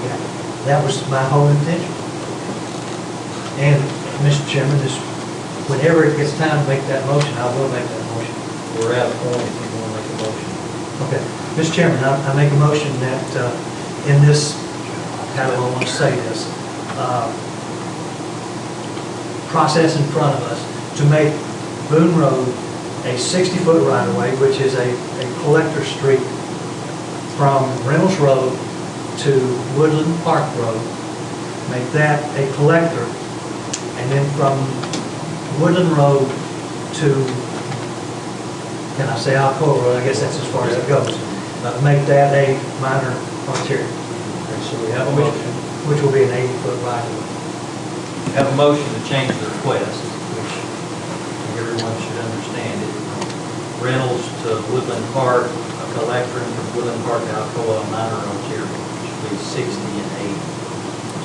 Yeah, that was my whole intention. And Mr. Chairman, this whenever it gets time to make that motion, I will make that motion. We're at a point if you want to make a motion. Okay. Mr. Chairman, I make a motion that in this, how do I want to say this, process in front of us to make Boone Road a 60-foot right-of-way, which is a collector street from Reynolds Road to Woodland Park Road, make that a collector, and then from Woodland Road to, can I say Alcoa Road? I guess that's as far as it goes. Make that a minor arterial. Okay, so we have a motion. Which will be an 80-foot right-of-way. We have a motion to change the request, which everyone should understand it. From Reynolds to Woodland Park, a collector, and from Woodland Park to Alcoa, a minor arterial, which will be 60 and 80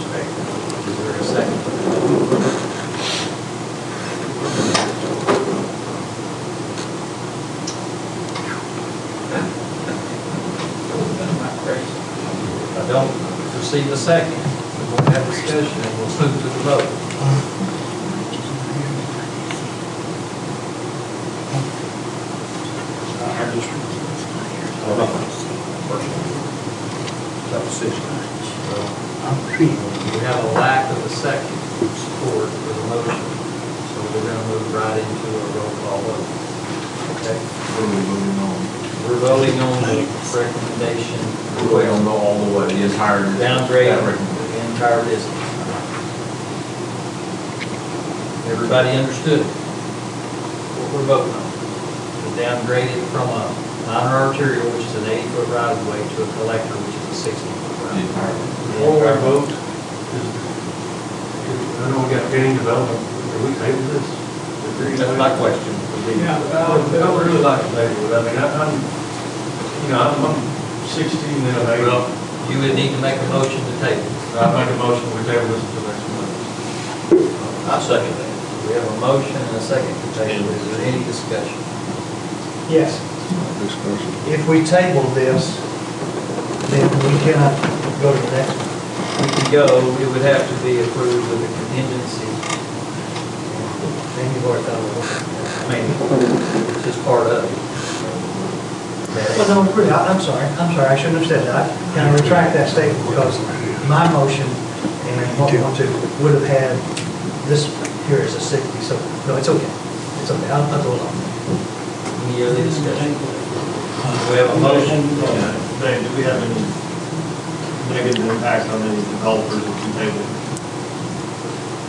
respectively. Is there a second? If I don't receive a second, we're going to have discussion and we'll move to the vote. We have a lack of a second support for the motion, so we're going to move right into a roll call vote. Okay? What are we voting on? We're voting on the recommendation. We're voting on all the way, the entire. Downgrade that the recommendation. entire distance. Everybody understood what we're voting on? To downgrade it from a minor arterial, which is an 80-foot right-of-way, to a collector, which is a 60-foot right-of-way. Before we vote, I know we got pending development, are we table this? That's my question. Yeah, I would really like to table it. I mean, I'm 60 and then I'm 80. Well, you would need to make a motion to table. I make a motion, we table this until next month. I second that. We have a motion and a second to table. Is there any discussion? Yes. If we table this, then we cannot go to the next one. We can go, it would have to be approved with a contingency. Then you've already done it. I mean, it's just part of it. Well, no, I'm sorry, I shouldn't have said that. Can I retract that statement, because my motion and what we want to would have had this here as a 60, so, no, it's okay. It's okay, I'll go along. Any other discussion? We have a motion. Dave, do we have any negative impact on any developers if you table?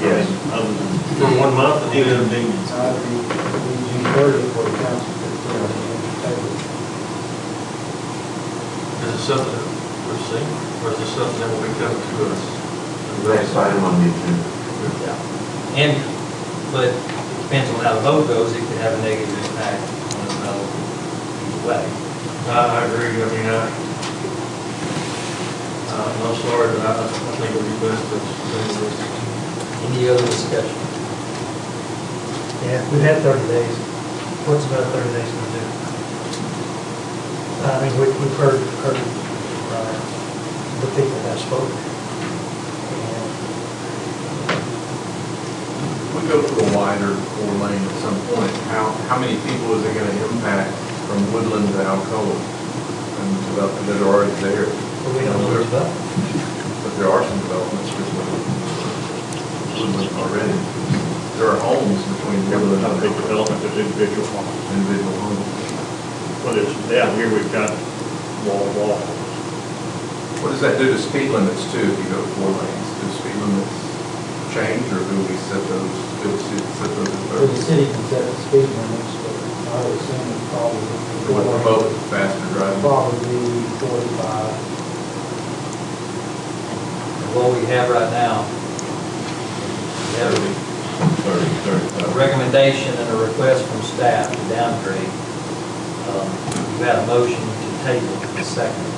Yes. Other than for 1 month, and even inconvenience? You heard it for the council. Is it something that we're seeing, or is this something that will be coming to us? Next item on the agenda. And, but it depends on how the vote goes, it could have a negative impact on the developer either way. I agree, I mean, I'm sorry, but I think it would be best to table this. Any other discussion? Yeah, we've had 30 days. What's about 30 days going to do? I mean, we've heard the people that have spoken. And We go to a wider 4-lane at some point. How many people is it going to impact from Woodland to Alcoa and development that are already there? but we don't know what's about. But there are some developments with Woodland already. There are homes between Woodland Not a and big development, there's individual homes. individual homes. Well, there's, down here, we've got wall to wall. What does that do to speed limits too if you go 4 lanes? Do speed limits change, or do we set those, set those at So the 30? city can set the speed limits, but I would assume it's probably. What promote faster driving? Probably 45. And what we have right now, we have a recommendation and a request from staff to downgrade. We've had a motion to table the second.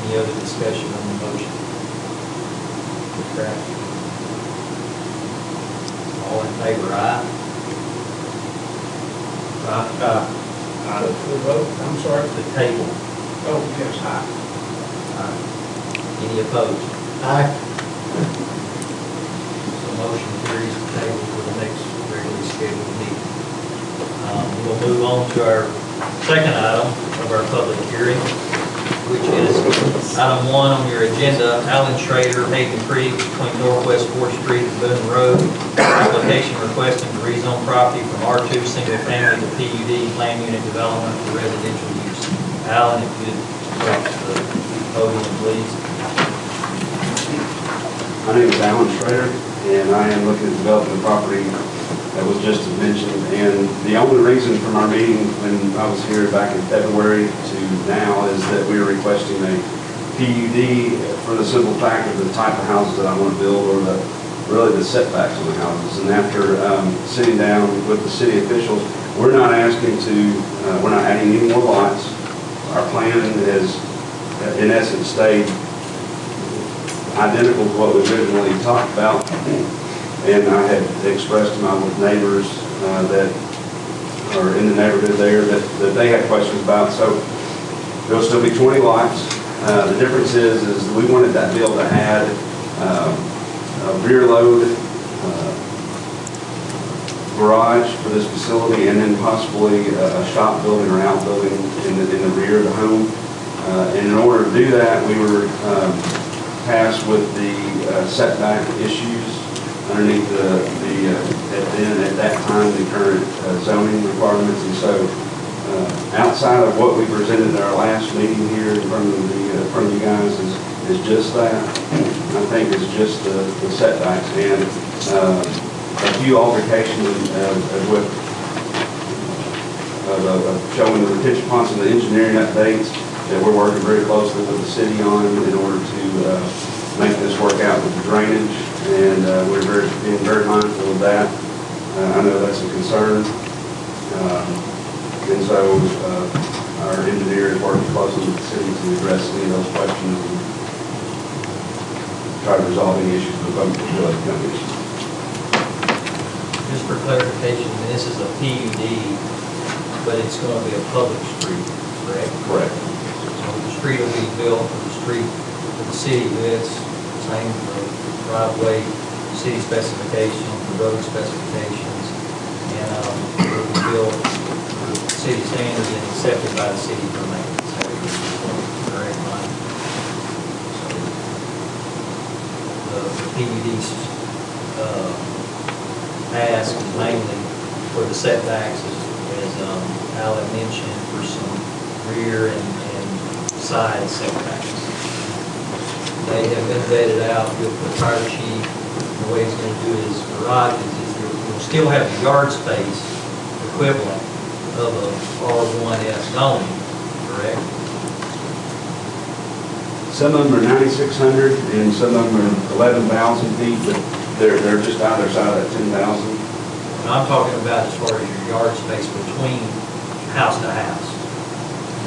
Any other discussion on the motion? Correct. All in favor, aye? The vote, I'm sorry. The table. Oh, yes, aye. Any opposed? Aye. So motion carries the table for the next move on to our second item of our public hearing, which is item 1 on your agenda, Alan Schrader, Hayden Creek, between Northwest 4th Street and Boone Road. Application requesting to rezone property from R2 single family to PUD plan unit development for residential use. Alan, if you'd approach the podium, please. My name is Alan Schrader, and I am looking at developing the property that was just mentioned. And the only reason from our meeting when I was here back in February to now is that we are requesting a PUD for the simple fact of the type of houses that I want to build, or really the setbacks on the houses. And after sitting down with the city officials, we're not asking to, we're not adding any more lots. Our plan is, in essence, stayed identical to what we originally talked about. And I had expressed to my neighbors that are in the neighborhood there that they had questions about. So there'll still be 20 lots. The difference is we wanted that bill to add a rear load garage for this facility, and then possibly a shop building or outbuilding in the rear of the home. And in order to do that, we were tasked with the setback issues underneath at that time, the current zoning requirements. And so outside of what we presented at our last meeting here in front of you guys is just that. I think it's just the setbacks and a few altercations with showing the retention ponds and the engineering updates that we're working very closely with the city on in order to make this work out with the drainage, and we're being very mindful of that. I know that's a concern, and so our engineer is working closely with the city to address any of those questions and try to resolve any issues with public utility companies. Just for clarification, this is a PUD, but it's going to be a public street, correct? Correct. So the street will be built, the street that the city bids, same for driveway, city specifications, the road specifications, and it will be built to city standards and accepted by the city for maintenance. Correct, Mike? So the PUD's ask is mainly for the setbacks, as Alan mentioned, for some rear and side setbacks. They have been vetted out with the fire chief. The way he's going to do his garages is you'll still have the yard space equivalent of a R1S zoning, correct? Some of them are 9,600 and some of them are 11,000 feet, but they're just either side of that 10,000. I'm talking about as far as your yard space between house to house.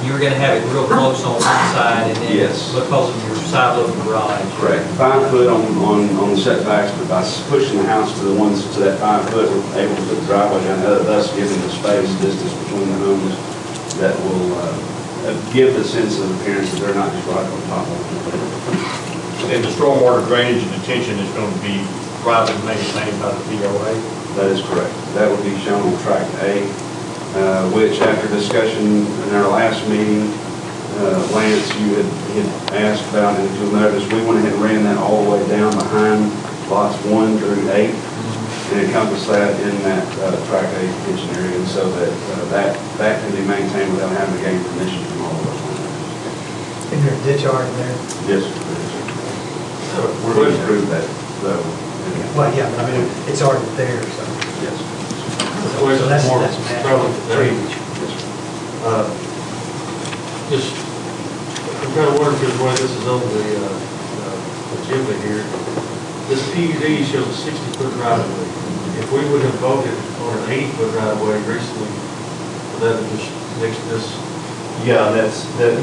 You were going to have it real close on one side, and then yes, because of your side loading garage. Correct. 5 foot on the setbacks, but by pushing the house to the ones to that 5 foot, we're able to put the driveway down, thus giving the space distance between the homes that will give the sense of appearance that they're not just right on top of it. And the stormwater drainage and detention is going to be privately maintained by the POA? That is correct. That will be shown on track A, which after discussion in our last meeting, Lance, you had asked about, and if you'll notice, we went ahead and ran that all the way down behind lots 1 through 8, and encompassed that in that track A detention area, and so that can be maintained without having to gain permission from all of us. In your ditch already there? Yes, sir. We're going to prove that, though. Well, yeah, but I mean, it's already there, so. Yes. Where's So that's more natural prevalent today? Just, I'm trying to wonder because the way this is on the agenda here, this PUD shows a 60-foot right-of-way. If we would have voted on an 80-foot right-of-way recently, that would just mix this. Yeah,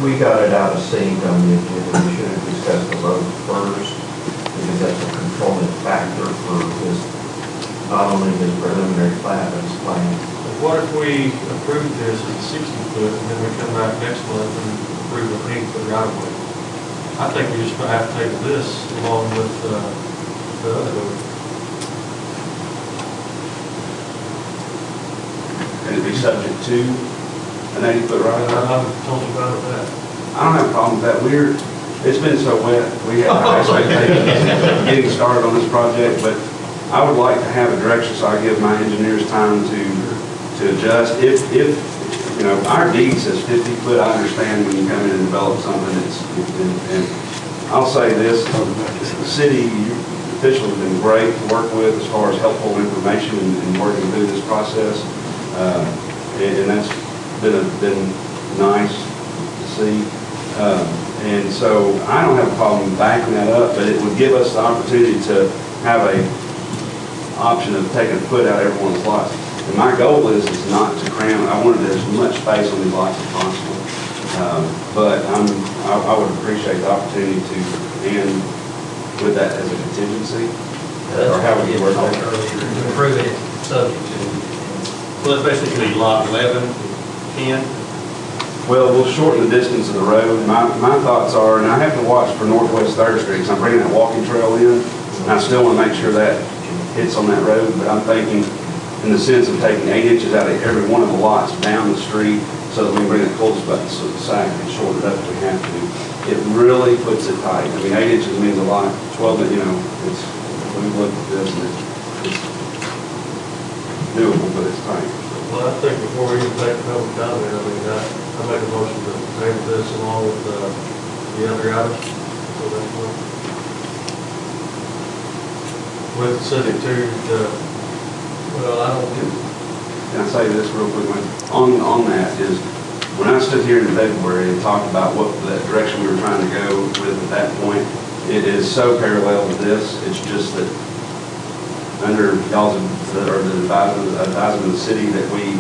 we got it out of sync on the agenda. We should have discussed the road first, because that's a controlling factor for his, not only his preliminary plat, but his plan. What if we approve this as a 60-foot, and then we come back next month and approve an 80-foot right-of-way? I think we just have to take this along with the other. Okay. could it be subject to an 80-foot right of way? I'm totally fine with that. I don't have a problem with that. It's been so wet, we have high expectations of getting started on this project, but I would like to have a direction so I give my engineers time to adjust. If, you know, our deed says 50 foot, I understand when you come in and develop something, and I'll say this, the city officials have been great to work with as far as helpful information and working through this process. And that's been nice to see. And so I don't have a problem backing that up, but it would give us the opportunity to have a option of taking a foot out of everyone's lots. And my goal is not to cram, I wanted as much space on these lots as possible. But I would appreciate the opportunity to end with that as a contingency, or how we work on it. Approve it, subject to. Well, it's basically lot 11, 10. Well, we'll shorten the distance of the road. My thoughts are, and I have to watch for Northwest 3rd Street, because I'm bringing that walking trail in, and I still want to make sure that hits on that road, but I'm thinking in the sense of taking 8 inches out of every one of the lots down the street, so that we can bring the cul-de-sac and shorten it up if we have to. It really puts it tight. I mean, 8 inches means a lot. 12, you know, we've looked at this, and it's doable, but it's tight. Well, I think before we even take public comment, I mean, I make a motion to table this along with the other items. So that's one. With subject to the, well, I don't do. Can I say this real quick? On that is, when I stood here in February and talked about what the direction we were trying to go with at that point, it is so parallel with this. It's just that under y'all's, or the advisement of the city, that we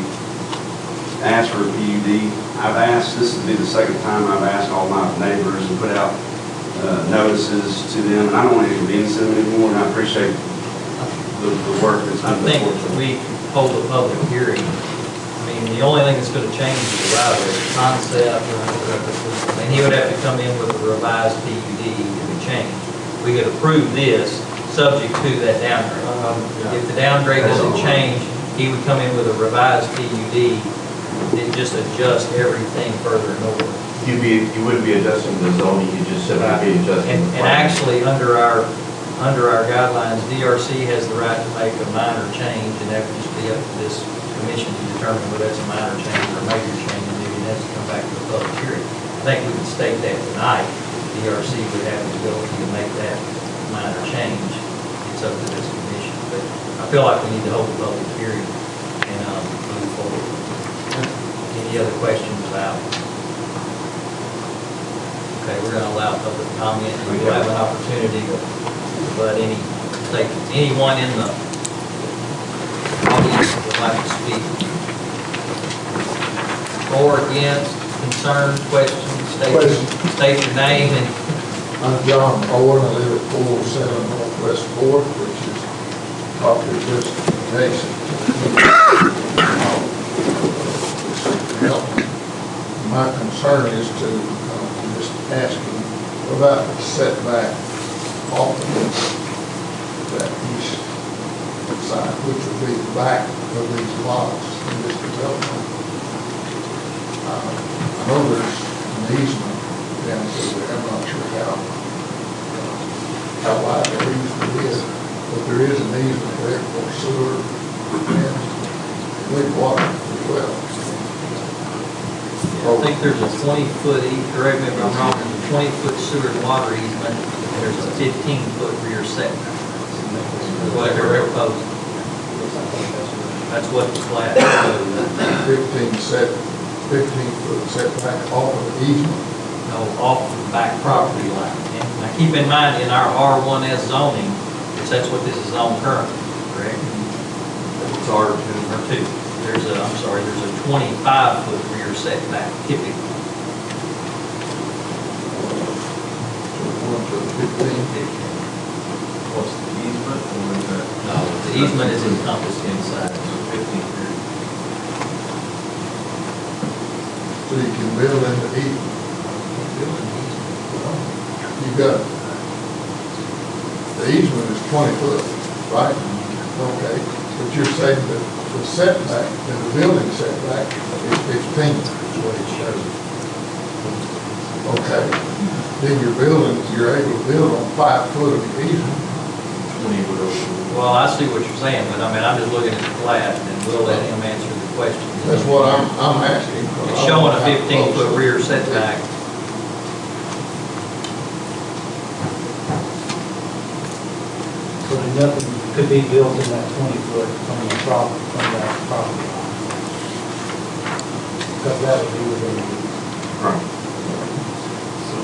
asked for a PUD. I've asked, this would be the second time I've asked all my neighbors and put out notices to them, and I don't want to inconvenience them anymore, and I appreciate the work that's I been think done. we hold a public hearing. I mean, the only thing that's going to change is the right of way concept, and he would have to come in with a revised PUD to be changed. We could approve this, subject to that downgrade. If the downgrade doesn't change, he would come in with a revised PUD and just adjust everything further north. You wouldn't be adjusting the zoning, you just simply be adjusting the And plan. actually, under our guidelines, DRC has the right to make a minor change, and that would just be up to this commission to determine whether that's a minor change or a major change, and then it has to come back to the public hearing. I think we can state that tonight. DRC would have the ability to make that minor change. It's up to this commission, but I feel like we need to hold a public hearing and move forward. Any other questions about? Okay, we're going to allow public comment, and we'll have an opportunity to let anyone in the audience would like to speak. For, against, concerns, questions, state your name and. I'm John Owen, I live at 407 Northwest 4th, which is property just adjacent to my concern is to just asking about the setback off of that east side, which would be the back of these lots in this development. I know there's an easement down through there, I'm not sure how wide that easement is, but there is an easement there for sewer and with water as well. I think there's a 20-foot, correct me if I'm wrong, there's a 20-foot sewer and water easement, and there's a 15-foot rear setback. That's what they're proposing. That's what the plat proposed. 15-foot setback off of the easement. No, off the back property line. And now keep in mind, in our R1S zoning, which that's what this is on currently, correct? It's R2. There's a 25-foot rear setback typically. What's the easement, or is that? No, the easement is encompassed inside, so 15 feet. So you can build in the easement. You got, the easement is 20 foot, right? Okay, But you're saying that the setback, and the building setback is 15, is what it shows. Okay, then your building, you're able to build on 5 foot of the easement. Well, I see what you're saying, but I mean, I'm just looking at the plat, and we'll let him answer the question. That's what I'm asking. It's showing a 15-foot rear setback. So then nothing could be built in that 20-foot from the property, from that property line. Because that would be within the easement. Right.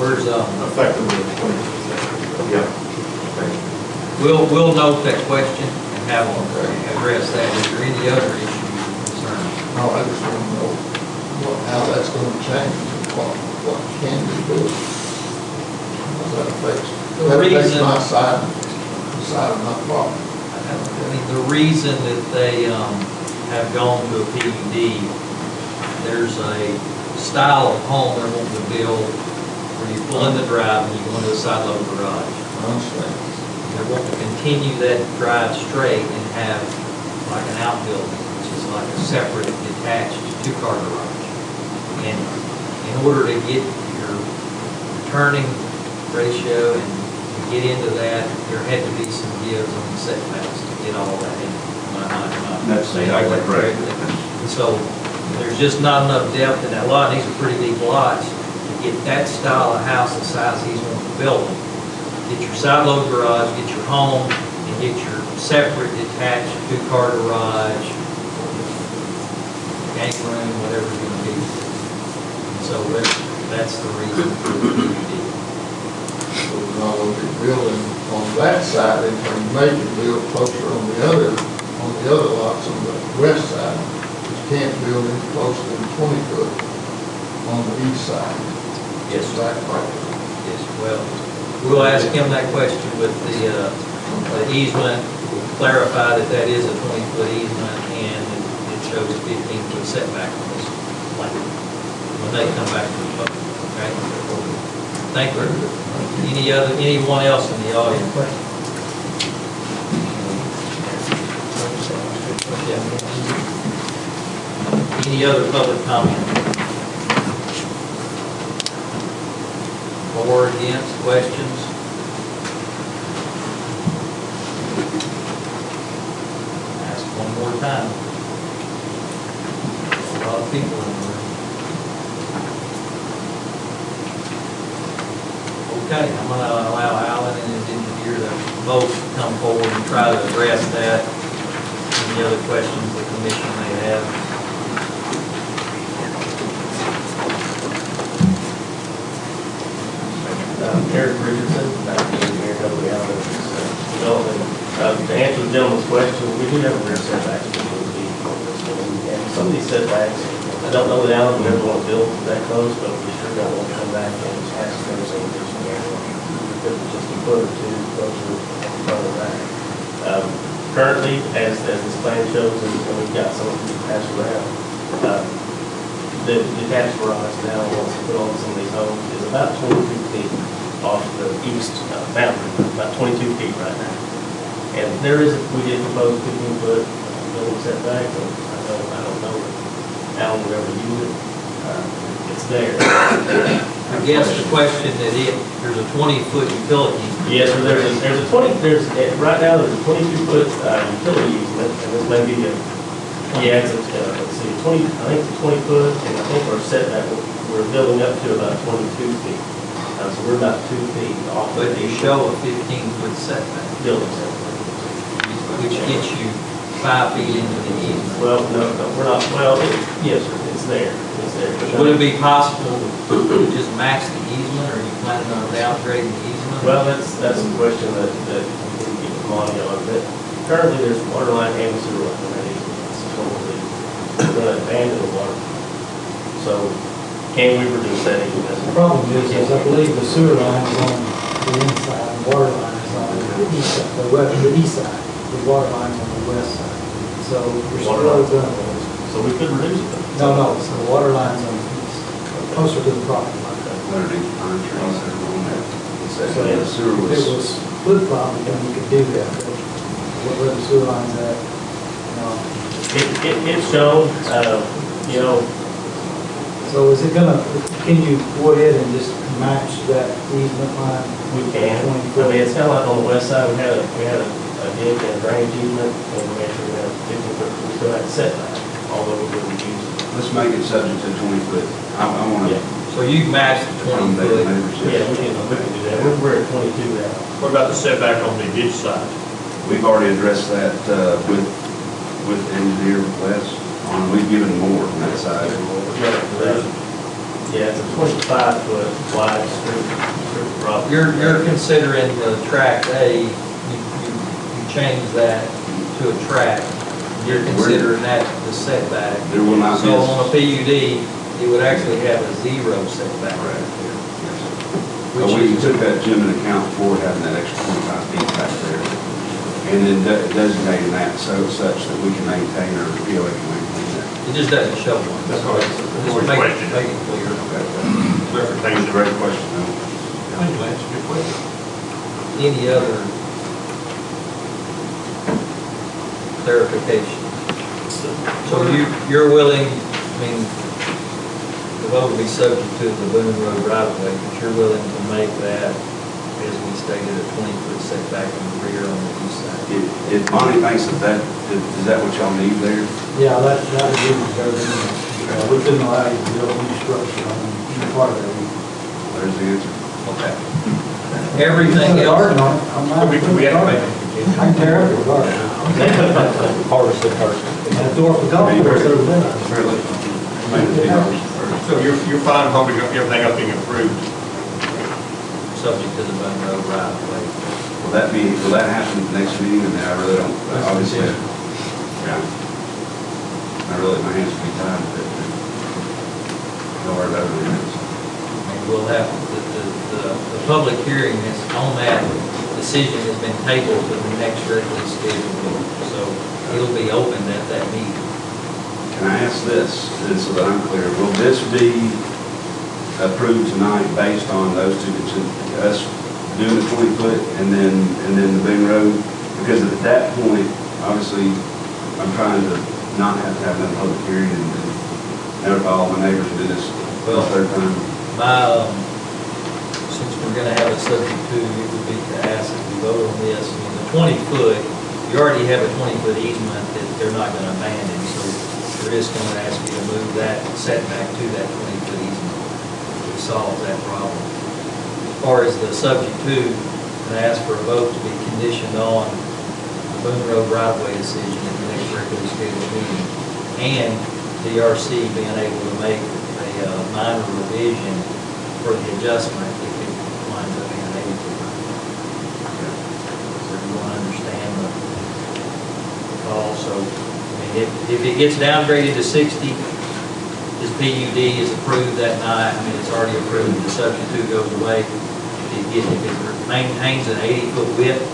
Where's, Effectively, 20%. Yeah. we'll note that question and have them address that. Is there any other issue or concern? No, I just want to know how that's going to change, what can be built. That affects my side of my property. I mean, the reason that they have gone to a PUD, there's a style of home they're wanting to build where you pull in the drive and you go into a side load garage. I understand. They want to continue that drive straight and have like an outbuilding, which is like a separate detached two-car garage. And in order to get your turning ratio and to get into that, there had to be some gives on the setbacks to get all that in. That's exactly correct. And so there's just not enough depth in that lot. These are pretty deep lots to get that style of house the size he's wanting to build them. Get your side load garage, get your home, and get your separate detached two-car garage, gang room, whatever it's going to be. So that's the reason for the PUD. So we're not going to be building on that side, and we make it build closer on the other lots on the west side. But you can't build any closer than 20 foot on the east side. Yes, Is that property? Yes, well, we'll ask him that question with the easement, clarify that that is a 20-foot easement, and it shows a 15-foot setback on this plan when they come back to the vote, okay? Thank you. Anyone else in the audience? Yeah. Any other public comment? For, against, questions? Ask one more time. A lot of people in the room. Okay, I'm going to allow Alan and his engineer to both come forward and try to address that. Any other questions the commission may have? Eric Richardson, engineer, company out of development. To answer the gentleman's question, we do have a rear setback between the and some of these setbacks, I don't know that Alan would ever want to build that close, but we sure don't want to come back and ask for the same additional area. Because it's just a foot or two closer further back. Currently, as this plan shows, and we've got some of these passed around, the detached garage now, once we put on some of these homes, is about 22 feet off the east boundary, about 22 feet right now. And there is, we did propose 15-foot building setback, and I don't know if Alan would ever use it. It's there. I guess the question that there's a 20-foot utility. Yes, so there's a 20, right now there's a 22-foot utility easement, and this may be it's let's see, 20, I think it's a 20-foot, and I think our setback, we're building up to about 22 feet. So we're about 2 feet off. But they show a 15-foot setback. Building setback. Which gets you 5 feet into the easement. Well, no, we're not, yes, sir, it's there, it's there. Would it be possible to just max the easement, or are you planning on downgrading the easement? Well, that's the question that we can get Monty on, but currently there's water line and sewer line in that easement. It's totally, we're gonna abandon the water. So, can we reduce that easement? The problem is I believe the sewer line is on the inside, the water line is on the east side, the east side, the water line is on the west side. So you're still going. So we could reduce it. No, so the water line's on the east, closer to the property line. Underneath the pine trees that are on that. So The sewer if it was flip-flop, then you could do that. But where the sewer line's at, It's shown, you know, So is it gonna, can you go ahead and just match that easement line? we can. I mean, it's kind of like on the west side, we had a ditch and a drainage easement, and we made sure we had a 50-foot, we still had setback, although we wouldn't use it. Let's make it subject to 20-foot. I want to. Yeah. So you match the 20 foot. Yeah, we can do that. We're at 22 now. What about the setback on the ditch side? We've already addressed that with engineer requests. We've given more on that side. Yeah, it's a 25-foot wide strip property. You're considering the tract A, you change that to a tract. You're considering that the setback. There will not be. So on a PUD, it would actually have a 0 setback right there. But we took that, Jim, in account for having that extra 25 feet back there. And then designating that such that we can maintain our POA can maintain that. It just doesn't show one. That's all right. Just make it clear. Clarification, the right question. Thank you, Lance, good question. Any other clarification? So you're willing, I mean, the vote will be subject to the Boone Road right of way, but you're willing to make that, as we stated, a 20-foot setback in the rear on the east side? If Bonnie thinks that, is that what y'all need there? Yeah, that would be everything. We couldn't allow you to build any structure on any part of that. There's the answer. Okay. Everything else. I'm not. We have to make it. I can tear up your garden. Harvest the first. And throw up the golf course over there. So you're fine holding everything up being approved? Subject to the Boone Road right of way. Will that happen at the next meeting? I mean, I really don't, obviously, yeah. My hands will be tied with it. Don't worry about it. And we'll have, the public hearing is on that decision has been tabled to the next regularly scheduled meeting. So it'll be opened at that meeting. Can I ask this, so that I'm clear, will this be approved tonight based on those two, us doing the 20-foot and then the Boone Road? Because at that point, obviously, I'm trying to not have to have another public hearing and notify all my neighbors and do this for the third time. Since we're gonna have a subject to, it would be to ask if we vote on this. I mean, the 20-foot, you already have a 20-foot easement that they're not gonna abandon, so we're just gonna ask you to move that setback to that 20-foot easement to solve that problem. As far as the subject to, and ask for a vote to be conditioned on the Boone Road right-of-way decision at the next regularly scheduled meeting, and DRC being able to make a minor revision for the adjustment if it winds up being an 80-foot. So you want to understand the call. So, I mean, if it gets downgraded to 60, his PUD is approved that night. I mean, it's already approved. The subject to goes away. If it maintains an 80-foot width,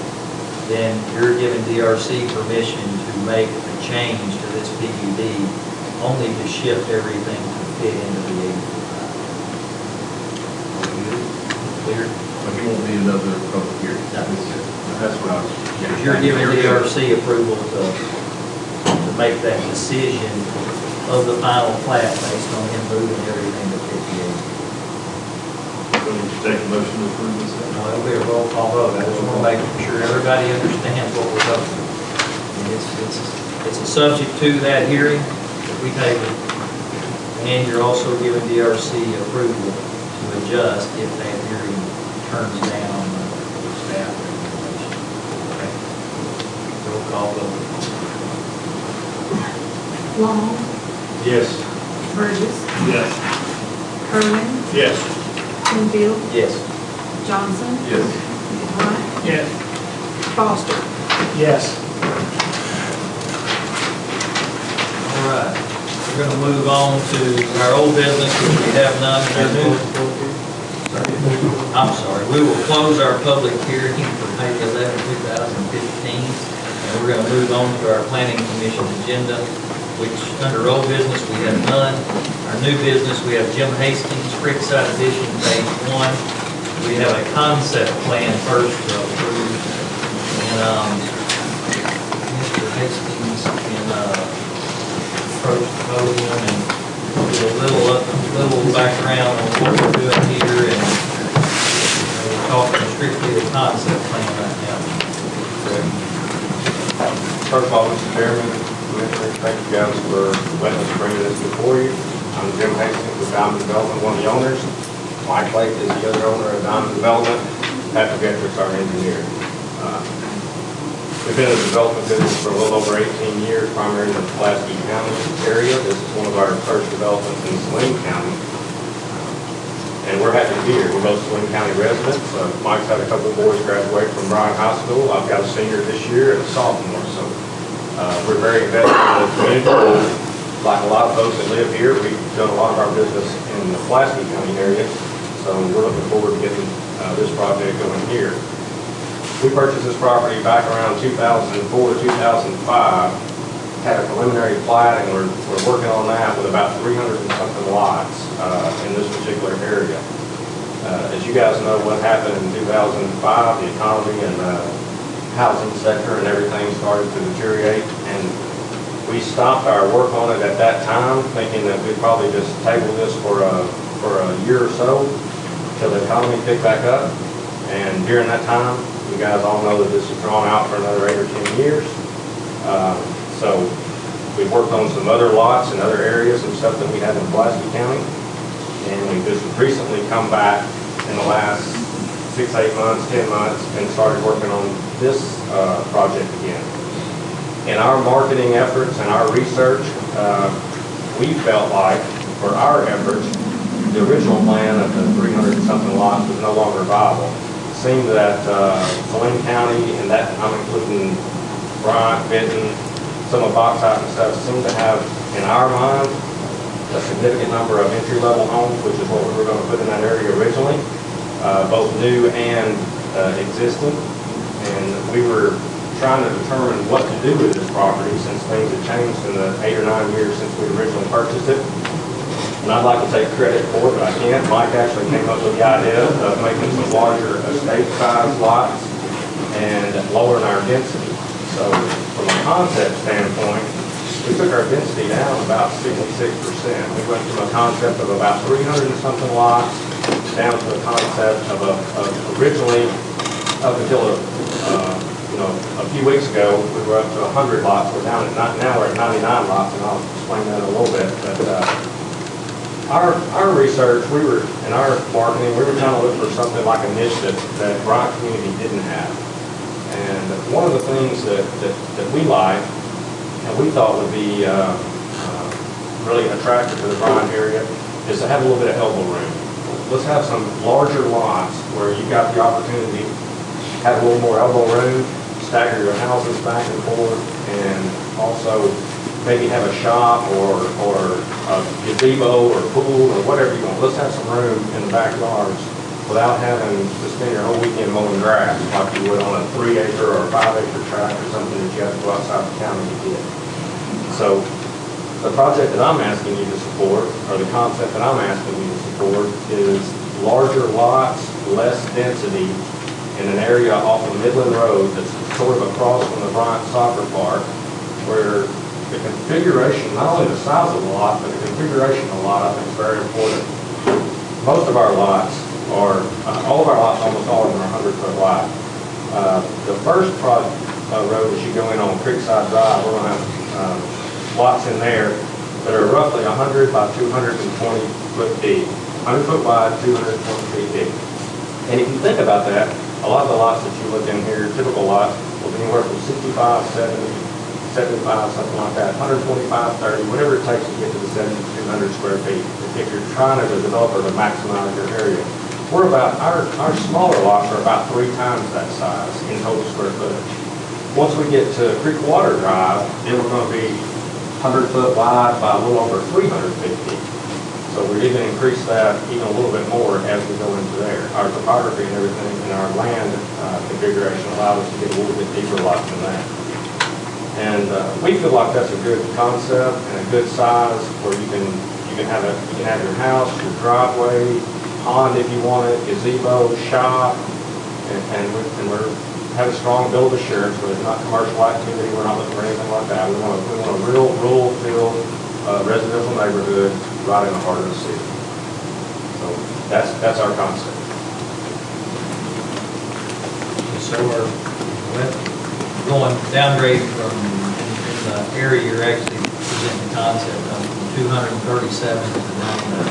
then you're giving DRC permission to make a change to this PUD, only to shift everything to fit into the 80-foot. Clear? But you won't need another public hearing. That's what I was. You're giving DRC approval to make that decision of the final plat based on him moving everything to 58. So would you take a motion to approve this? No, it'll be a roll call vote. I just want to make sure everybody understands what we're voting. I mean, it's a subject to that hearing that we tabled, and you're also giving DRC approval to adjust if that hearing turns down the staff recommendation. Okay? Roll call vote. Long, Yes. Burgess, Yes. Kerwin, Yes. Penfield, Yes. Johnson, Yes. Bryant, Yes. Foster. Yes. All right. We're going to move on to our old business, which we have none. I'm sorry. We will close our public hearing for May 11, 2015, and we're going to move on to our Planning Commission agenda, which under old business we have none. Our new business, we have Jim Hastings, Creekside Edition, Phase 1. We have a concept plan first to approve. And Mr. Hastings can approach the podium and do a little background on what we're doing here, and we're talking strictly the concept plan right now. First of all, Mr. Chairman, Commissioners, thank you guys for letting us bring this before you. I'm Jim Hastings with Diamond Development, one of the owners. Mike Lake is the other owner of Diamond Development. Patrick Edwards, our engineer. We've been in the development business for a little over 18 years, primarily in the Pulaski County area. This is one of our first developments in Saline County. And we're happy to be here. We're both Saline County residents. Mike's had a couple of boys graduate from Bryant High School. I've got a senior this year and a sophomore. So we're very invested in the community. Like a lot of folks that live here, we've done a lot of our business in the Pulaski County area. So we're looking forward to getting this project going here. We purchased this property back around 2004 to 2005, had a preliminary plat, and we're working on that with about 300 and something lots in this particular area. As you guys know, what happened in 2005, the economy and housing sector and everything started to deteriorate, and we stopped our work on it at that time, thinking that we'd probably just table this for a year or so till the economy picked back up. And during that time, you guys all know that this is drawn out for another 8 or 10 years. So we've worked on some other lots and other areas and stuff that we have in Pulaski County. And we just recently come back in the last 6, 8 months, 10 months, and started working on this project again. In our marketing efforts and our research, we felt like for our efforts, the original plan of the 300 and something lots was no longer viable. It seemed that Saline County, and that I'm including Bryant, Benton, some of Bauxite and stuff, seemed to have, in our mind, a significant number of entry-level homes, which is what we were going to put in that area originally, both new and existing. And we were trying to determine what to do with this property since things had changed in the 8 or 9 years since we originally purchased it. And I'd like to take credit for it, but I can't. Mike actually came up with the idea of making some larger estate size lots and lowering our density. So from a concept standpoint, we took our density down about 66%. We went from a concept of about 300 and something lots down to a concept of originally up until a few weeks ago, we were up to 100 lots. We're down at now we're at 99 lots, and I'll explain that in a little bit. But our research, in our marketing, we were trying to look for something like a niche that Bryant community didn't have. And one of the things that we like and we thought would be really attractive to the Bryant area is to have a little bit of elbow room. Let's have some larger lots where you got the opportunity to have a little more elbow room, stagger your houses back and forth, and also maybe have a shop or a gazebo or pool or whatever you want. Let's have some room in the backyards without having to spend your whole weekend mowing grass like you would on a 3-acre or a 5-acre tract or something that you have to go outside the county to get. So the project that I'm asking you to support, or the concept that I'm asking you to support, is larger lots, less density in an area off of Midland Road that's sort of across from the Bryant Soccer Park, where the configuration, not only the size of the lot, but the configuration of the lot, I think is very important. Most of our lots are, all of our lots, almost all of them are 100-foot wide. The first road as you go in on Creekside Drive, we're going to have lots in there that are roughly 100 by 220 foot deep. 100 foot wide, 220 feet deep. And if you think about that, a lot of the lots that you look in here, typical lots, will be anywhere from 65, 70, 75, something like that, 125, 30, whatever it takes to get to the 7,200 square feet. If you're trying as a developer to maximize your area. We're about, our smaller lots are about 3 times that size in total square footage. Once we get to Creekwater Drive, then we're going to be 100 foot wide by a little over 300 feet. So we're even increase that even a little bit more as we go into there. Our topography and everything and our land configuration allows us to get a little bit deeper lots than that. And we feel like that's a good concept and a good size where you can have your house, your driveway, pond if you want it, gazebo, shop, and we're have a strong bill of assurance, where it's not commercial activity, we're not looking for anything like that. We want a real rural feel, residential neighborhood right in the heart of the city. So that's our concept. So we're going downgrade from, in the area you're actually presenting the concept of, from 237 to 99.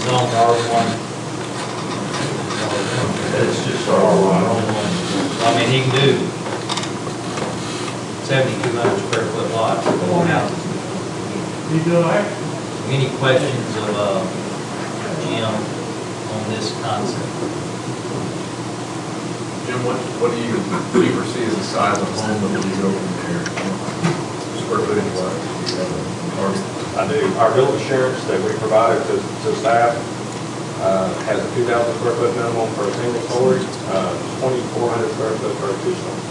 Zone R1. It's just R1. I mean, he can do 7,200 square foot lots for one house. You do that? Any questions of Jim on this concept? Jim, what do you foresee as the size of home that will you go from there? Square footage wise, do you have a target? I do. Our bill of assurance that we provided to staff has a 2,000 square foot minimum for a single story, 2,400 square foot for a two-story.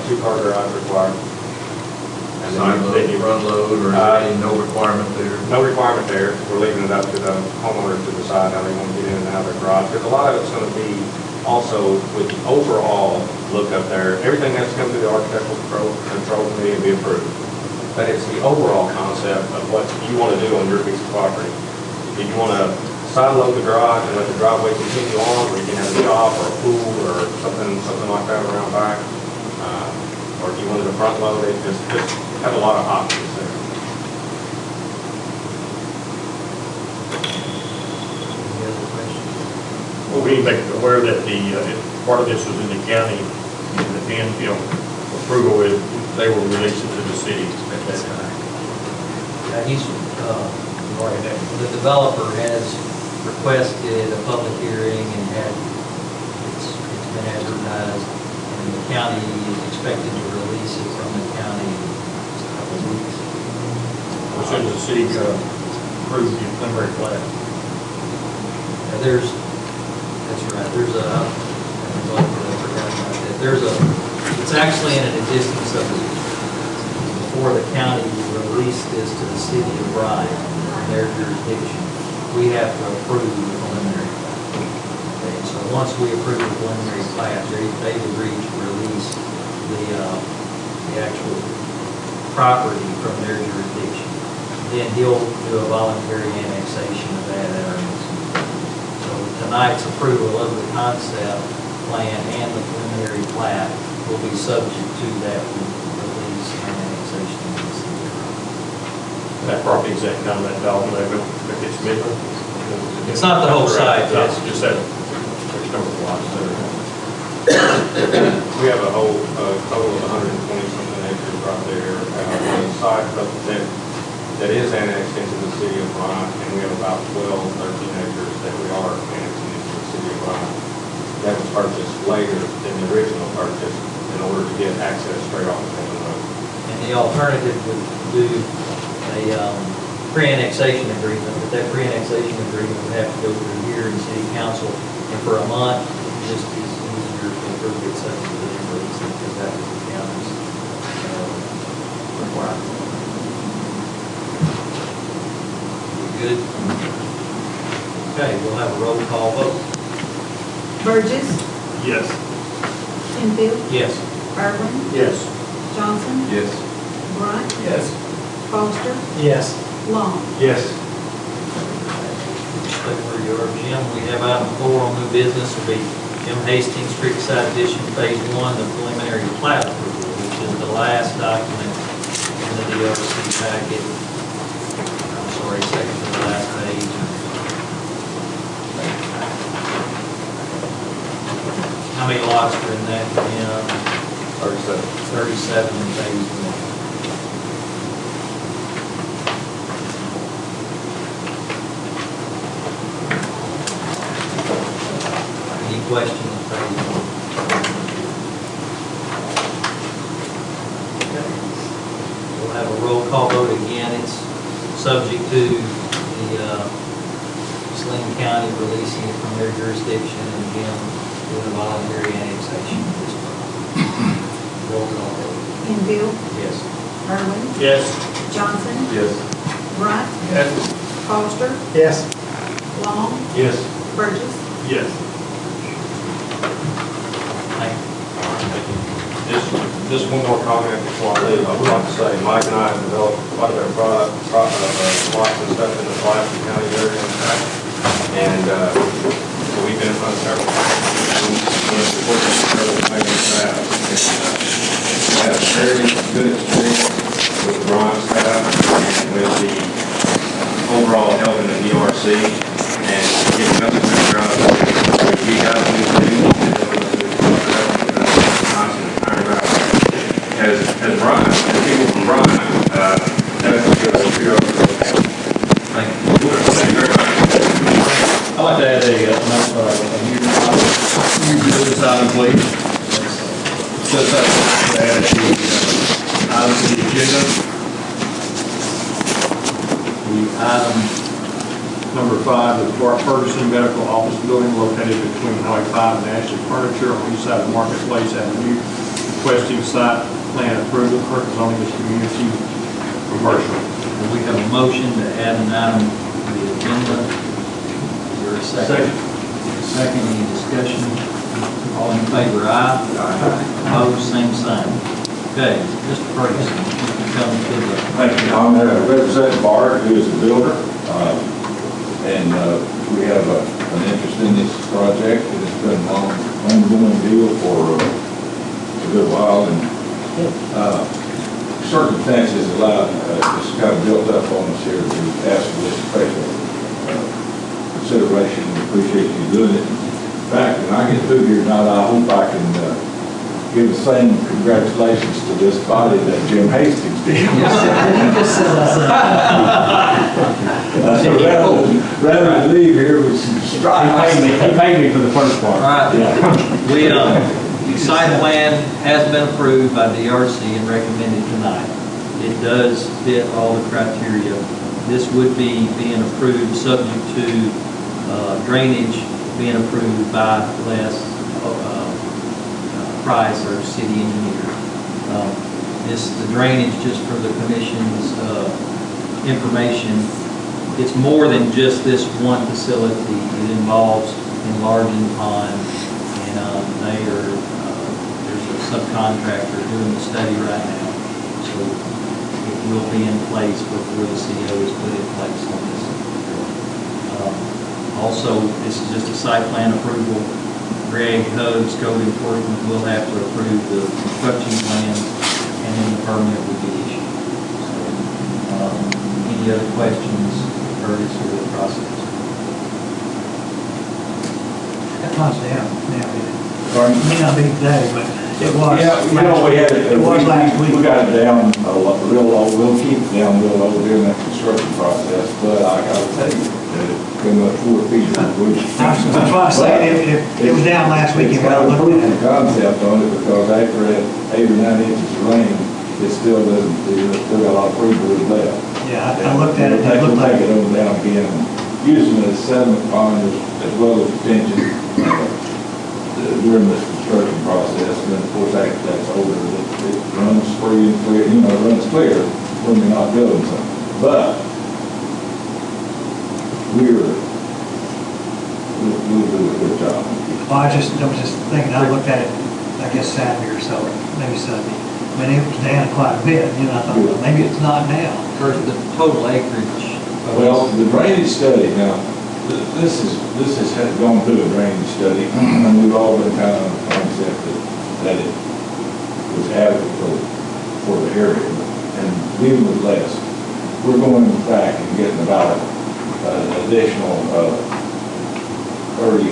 Two-car garage required. And Side load, front load, or is there any no requirement there? No requirement there. We're leaving it up to the homeowner to decide how they want to get in and out of their garage. Because a lot of it's going to be also with the overall look up there. Everything has to come through the architectural control committee and be approved. But it's the overall concept of what you want to do on your piece of property. If you want to side load the garage and let the driveway continue on, or you can have a shop or a pool or something like that around back, or if you wanted to front load it, just have a lot of options there. Any other questions? Well, we need to make it aware that the, part of this was in the county, and, approval with, they will release it to the city at that time. He's, the developer has requested a public hearing and it's been advertised, and the county is expected to release it from the county in a couple of weeks. As soon as the city approves the preliminary plat. That's right, it's actually in an existing subdivision. Before the county released this to the city of Bryant, in their jurisdiction, we have to approve the preliminary plat. Okay, so once we approve the preliminary plat, they've agreed to release the actual property from their jurisdiction. Then he'll do a voluntary annexation of that at our next meeting. So tonight's approval of the concept plan and the preliminary plat will be subject to that release and annexation of the city. That property is that kind of that dog, it's Midland. It's not the whole site, It's just that, there's number of lots there. We have a whole total of 120-something acres right there on the site that is annexed into the city of Bryant, and we have about 12, 13 acres that we are annexing into the city of Bryant. That was purchased later than the original purchase in order to get access straight off the main road. And the alternative would do a pre-annexation agreement, but that pre-annexation agreement would have to go through here in city council, and for a month, just as easier to approve it subdivision release, because that was the county's requirement. Good? Okay, we'll have a roll call vote. Burgess, Yes. Penfield, Yes. Irwin, Yes. Johnson, Yes. Bryant, Yes. Foster, Yes. Long. Yes. Thank you for your Jim. We have item 4 on new business will be Jim Hastings Creekside Addition Phase 1, the preliminary plat approval, which is the last document in the DLC packet. I'm sorry, second to the last page. How many lots are in that? 37. 37 in Phase 1. Any questions, Phase 1? Okay. We'll have a roll call vote again. It's subject to the Saline County releasing it from their jurisdiction, and again, doing a voluntary annexation of this property. Roll call vote. Penfield, Yes. Irwin, Yes. Johnson, Yes. Bryant, Yes. Foster, Yes. Long, Yes. Burgess. Yes. Just one more comment before I leave. I would like to say, Mike and I have developed quite a bit of lots and stuff in the Pulaski County area. And so we've been in front of several times. We had a very good experience with the Bryant staff and with the overall helping the ERC and getting us to figure out what we got to do. As Brian, as people from Brian, that's a good idea. Thank you. Thank you very much. I'd like to add a new business item, please. Just to add the item to the agenda. The item number 5, the Clark Ferguson Medical Office Building located between Highway 5 and Ashley Furniture on the east side of Marketplace Avenue. Requesting site plan approval, current zoning is community commercial. We have a motion to add an item to the agenda. Is there a second? Second, any discussion? All in favor, aye? Aye. Opposed, same sign. Okay, Mr. Ferguson, you can come to the... Thank you. I'm representing Bart, who is the builder. And we have an interest in this project. It's been an ongoing deal for a good while. And circumstances allowed, it's kind of built up on us here to ask for this special consideration. We appreciate you doing it. In fact, when I get through here tonight, I hope I can give the same congratulations to this body that Jim Hastings did. Rather than leave here with some stripes. He paid me for the first part. All right. The site plan has been approved by DRC and recommended tonight. It does fit all the criteria. This would be being approved subject to drainage being approved by Les Price, our city engineer. The drainage, just for the commission's information, it's more than just this one facility. It involves enlarging the pond, and there's a subcontractor doing the study right now, so it will be in place before the CO is put in place on this. Also, this is just a site plan approval. Greg Hubbs, code enforcement, will have to approve the construction plan, and then the permit will be issued. So, any other questions, Curtis, or the process? That pond's down now. It may not be today, but it was. Yeah, you know, we had it. It was last week. We got it down a lot, real low. We'll keep it down real low during that construction process, but I gotta tell you, that it came up 4 feet. That's why I said it was down last week. It's got a proof of concept on it, because after that 8 or 9 inches of rain, it still doesn't, it's still got a lot of pre-wood left. Yeah, I looked at it. We'll take it on down again, and using it as sediment pond as well as retention during the construction process. And then, of course, after that's over, it runs free and clear, it runs clear when you're not building something. But we'll do a good job. Well, I was just thinking, I looked at it, I guess Saturday or so, maybe Sunday. I mean, it was down quite a bit, I thought, well, maybe it's not now. First, the total acreage. Well, the drainage study, now, this has gone through a drainage study, and we've all been kind of on the concept that it was adequate for the area. And even with less, we're going back and getting about an additional 35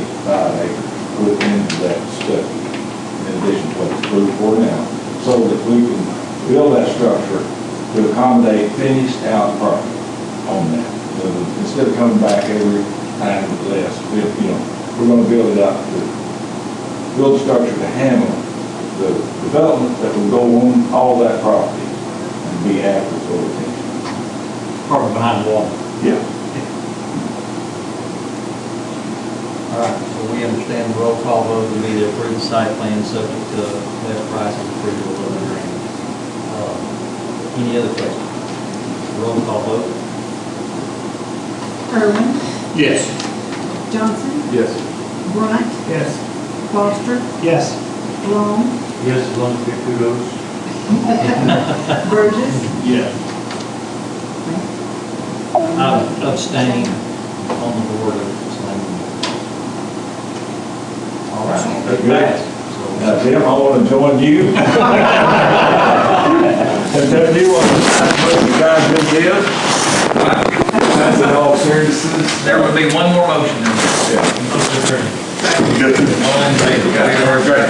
acres put into that study, in addition to what's approved for now, so that we can build that structure to accommodate finished out property on that. So instead of coming back every time with less, we're going to build it out to build a structure to handle the development that will go on all that property and be adequate for retention. Probably behind the wall. Yeah. All right, so we understand the roll call vote to be to approve the site plan subject to Les Price's approval of the drainage. Any other questions? Roll call vote. Irwin, Yes. Johnson, Yes. Bryant, Yes. Foster, Yes. Long, Yes, as long as we get kudos. Burgess. Yeah. I'm abstaining on the board of Slangman. All right. That's good. Now, Tim, I want to join you. And tell you what you guys been give. That's in all seriousness. There will be one more motion. Yeah. All in favor? Great.